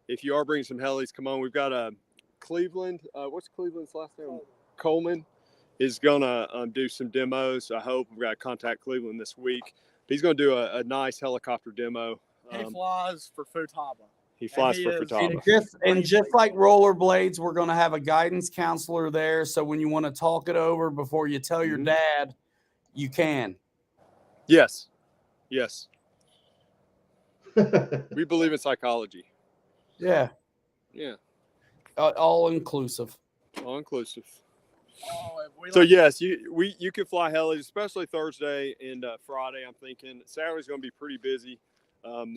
if you are bringing some helis, come on. We've got Cleveland. What's Cleveland's last name? Coleman is going to do some demos. I hope. We've got to contact Cleveland this week. He's going to do a nice helicopter demo. He flies for Futaba. He flies he for is- Futaba. And just like rollerblades, we're going to have a guidance counselor there. So when you want to talk it over before you tell your dad, you can. Yes. Yes. We believe in psychology. Yeah. Yeah. All inclusive. All inclusive. Oh, if we So let- yes, you can fly helis, especially Thursday and Friday. I'm thinking Saturday's going to be pretty busy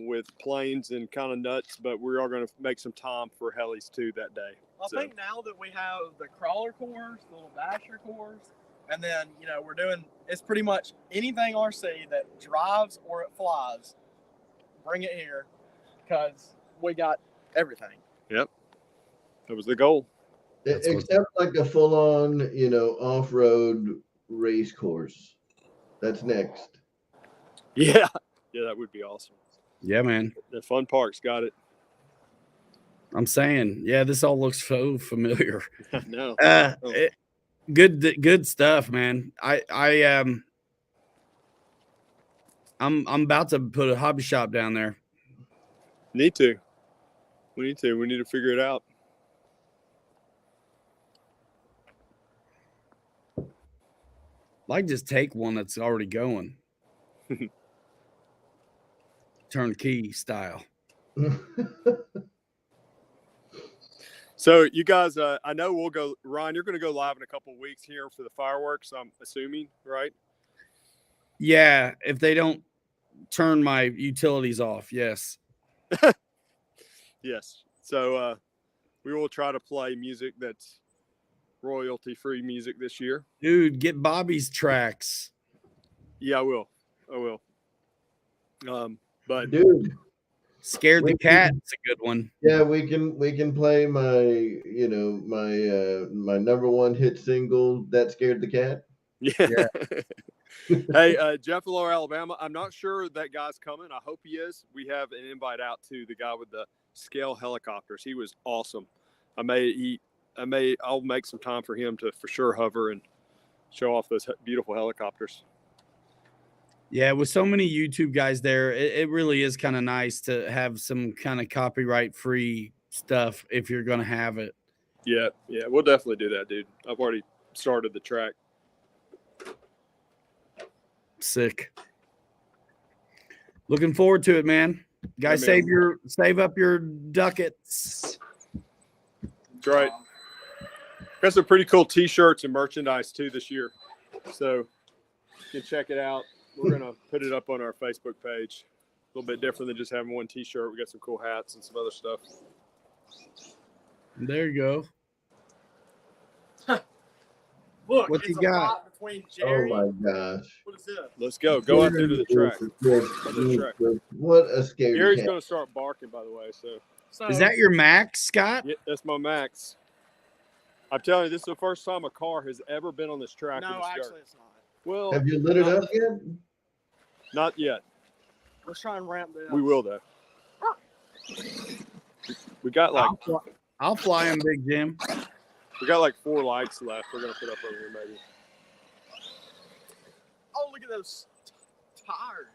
with planes and kind of nuts, but we are going to make some time for helis too that day. I think now that we have the crawler course, the little basher course, and then we're doing it's pretty much anything RC that drives or it flies. Bring it here, because we got everything. Yep, that was the goal. Except like a full-on, off-road race course. That's next. Yeah, that would be awesome. Yeah, man. The fun parks got it. I'm saying, yeah, this all looks so familiar. No, Good stuff, man. I'm about to put a hobby shop down there. need to. We need to figure it out. Like just take one that's already going. Turnkey style. So you guys, I know we'll go. Ryan, you're going to go live in a couple of weeks here for the fireworks. I'm assuming, right? Yeah, if they don't turn my utilities off, yes. Yes. So we will try to play music that's royalty-free music this year. Dude, get Bobby's tracks. Yeah, I will. But Dude, Scared the Cat. It's a good one. yeah, we can play my my number one hit single, That Scared the Cat. yeah. Hey, Jeff Lower, Alabama. I'm not sure that guy's coming. I hope he is. We have an invite out to the guy with the scale helicopters. He was awesome. I'll make some time for him to for sure hover and show off those beautiful helicopters. Yeah, with so many YouTube guys there, it really is kind of nice to have some kind of copyright-free stuff if you're going to have it. Yeah, we'll definitely do that, dude. I've already started the track. Sick. Looking forward to it, man. Guys, Yeah, man. save up your ducats. That's right. Got some pretty cool T-shirts and merchandise too this year, so you can check it out. We're gonna put it up on our Facebook page. A little bit different than just having one T-shirt. We got some cool hats and some other stuff. There you go. Look, What's it's he a got? fight between Jerry. Oh my gosh. What is this? Let's go. Go out there to the track. What a scary Gary's cat. going to start barking, by the way. So Is that your Max, Scott? yeah, that's my Max. I'm telling you, this is the first time a car has ever been on this track. No, in this actually, dirt. it's not. Well, Have you lit it up yet? Not yet. Let's try and ramp this. We will though. We got like I'll fly him, Big Jim. we got like 4 lights left. We're gonna put up over here maybe. Oh, look at those tires.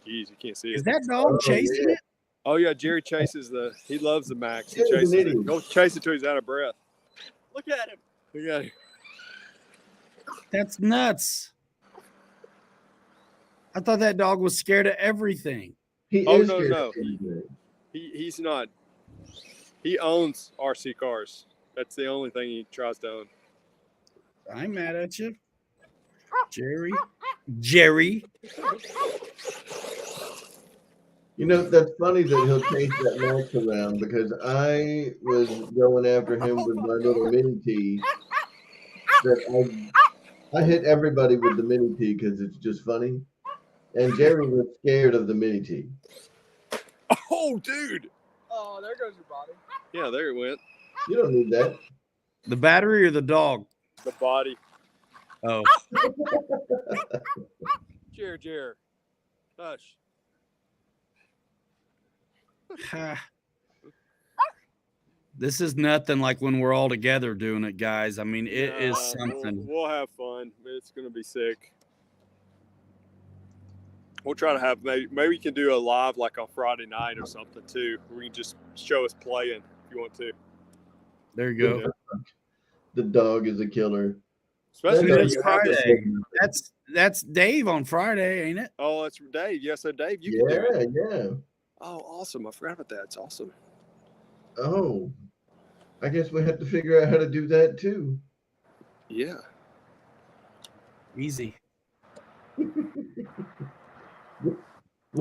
Jeez, you can't see Is it. that dog chasing yeah. it? Oh yeah, Jerry chases he loves the Max. He He's an chases it. idiot. Go chase it till he's out of breath. Look at him. Look at him. That's nuts. I thought that dog was scared of everything. He Oh, is no, scared no. of everything. He's not. He owns RC cars. That's the only thing he tries to own. I ain't mad at you. Jerry. You know, that's funny that he'll chase that Max around because I was going after him with my little mini T. That I hit everybody with the mini T because it's just funny. And Jerry was scared of the mini T. Oh, dude. Oh, there goes your body. Yeah, there it went. You don't need that. The battery or the dog? The body. Oh. Jerry. Hush. This is nothing like when we're all together doing it, guys. I mean, it is Yeah, something. We'll have fun. It's gonna be sick. We'll try to have maybe we can do a live like on Friday night or something too. Where you can just show us playing if you want to. There you go. The dog is a killer. Especially That's when you have this. Friday. That's Dave on Friday, ain't it? Oh, that's Dave. Yeah, so Dave, you can do it. Yeah. Oh, awesome! I forgot about that. It's awesome. Oh, I guess we have to figure out how to do that too. Yeah. Easy.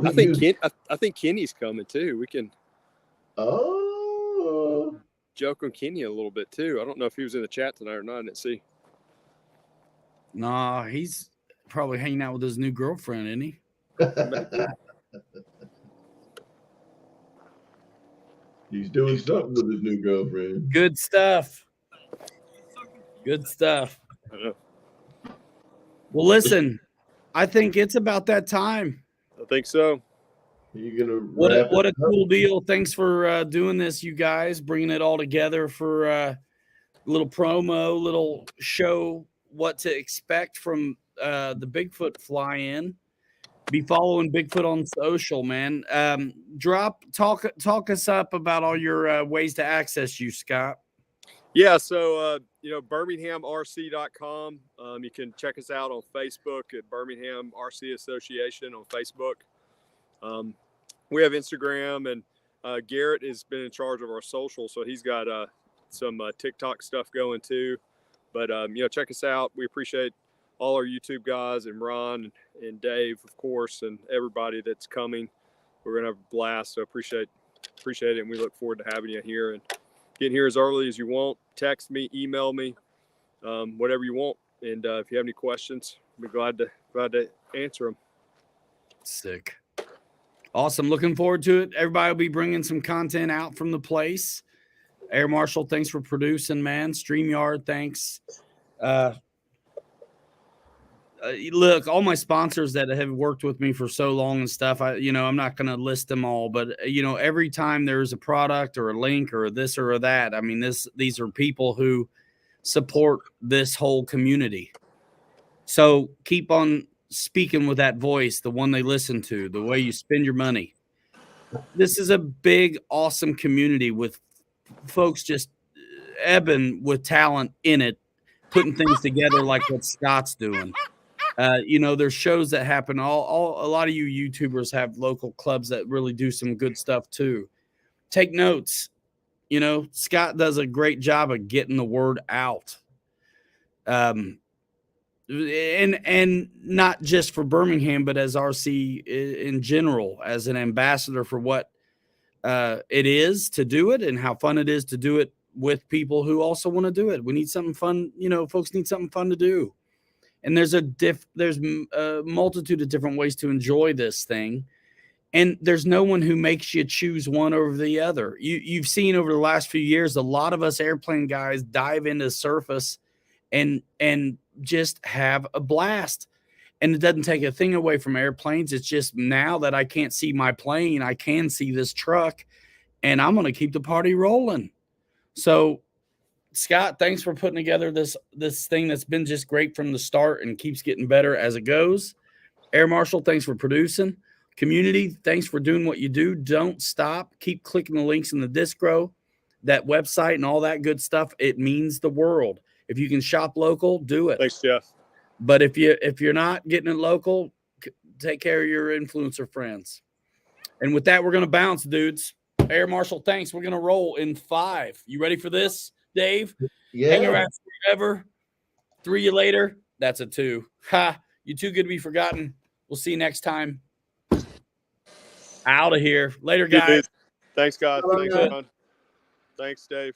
I think Kenny's coming too. We can Oh, joke on Kenny a little bit too. I don't know if he was in the chat tonight or not. I didn't see. Nah, he's probably hanging out with his new girlfriend, isn't he? he's doing something with his new girlfriend. Good stuff. Good stuff. I know. Well, listen, I think it's about that time. I think so. Are you gonna What a wrap it up? cool deal. Thanks for doing this, you guys, bringing it all together for a little promo, little show, what to expect from the Bigfoot fly-in. Be following Bigfoot on social, man. Talk us up about all your ways to access you, Scott. Yeah, so birminghamrc.com. You can check us out on Facebook at Birmingham RC Association on Facebook. We have Instagram, and Garrett has been in charge of our social, so he's got some TikTok stuff going too. But check us out. We appreciate all our YouTube guys and Ron and Dave, of course, and everybody that's coming. We're gonna have a blast. So appreciate it, and we look forward to having you here and getting here as early as you want. Text me, email me, whatever you want. And if you have any questions, I'll be glad to answer them. Sick. Awesome. Looking forward to it. Everybody will be bringing some content out from the place. Air Marshal, thanks for producing, man. StreamYard, thanks. Look, all my sponsors that have worked with me for so long and stuff, I'm not going to list them all, but every time there's a product or a link or this or that, I mean, these are people who support this whole community. So keep on speaking with that voice, the one they listen to, the way you spend your money. This is a big, awesome community with folks just ebbing with talent in it, putting things together like what Scott's doing. There's shows that happen. A lot of you YouTubers have local clubs that really do some good stuff too. Take notes. Scott does a great job of getting the word out. and not just for Birmingham, but as RC in general, as an ambassador for what it is to do it and how fun it is to do it with people who also want to do it. We need something fun. Folks need something fun to do. And there's a multitude of different ways to enjoy this thing. And there's no one who makes you choose one over the other. You've seen over the last few years, a lot of us airplane guys dive into surface and just have a blast. And it doesn't take a thing away from airplanes. It's just now that I can't see my plane, I can see this truck, and I'm going to keep the party rolling. So, Scott, thanks for putting together this thing that's been just great from the start and keeps getting better as it goes. Air Marshal, thanks for producing. Community, thanks for doing what you do. Don't stop. Keep clicking the links in the Discro, that website, and all that good stuff. It means the world. If you can shop local, do it. Thanks, Jeff. But if you're not getting it local, take care of your influencer friends. And with that, we're going to bounce, dudes. Air Marshal, thanks. We're going to roll in 5. You ready for this, Dave? Yeah. Hang around forever. 3 you later. That's a 2. Ha! You too good to be forgotten. We'll see you next time. Out of here. Later, guys. Thanks, guys. Thanks, Good. John. Thanks, Dave.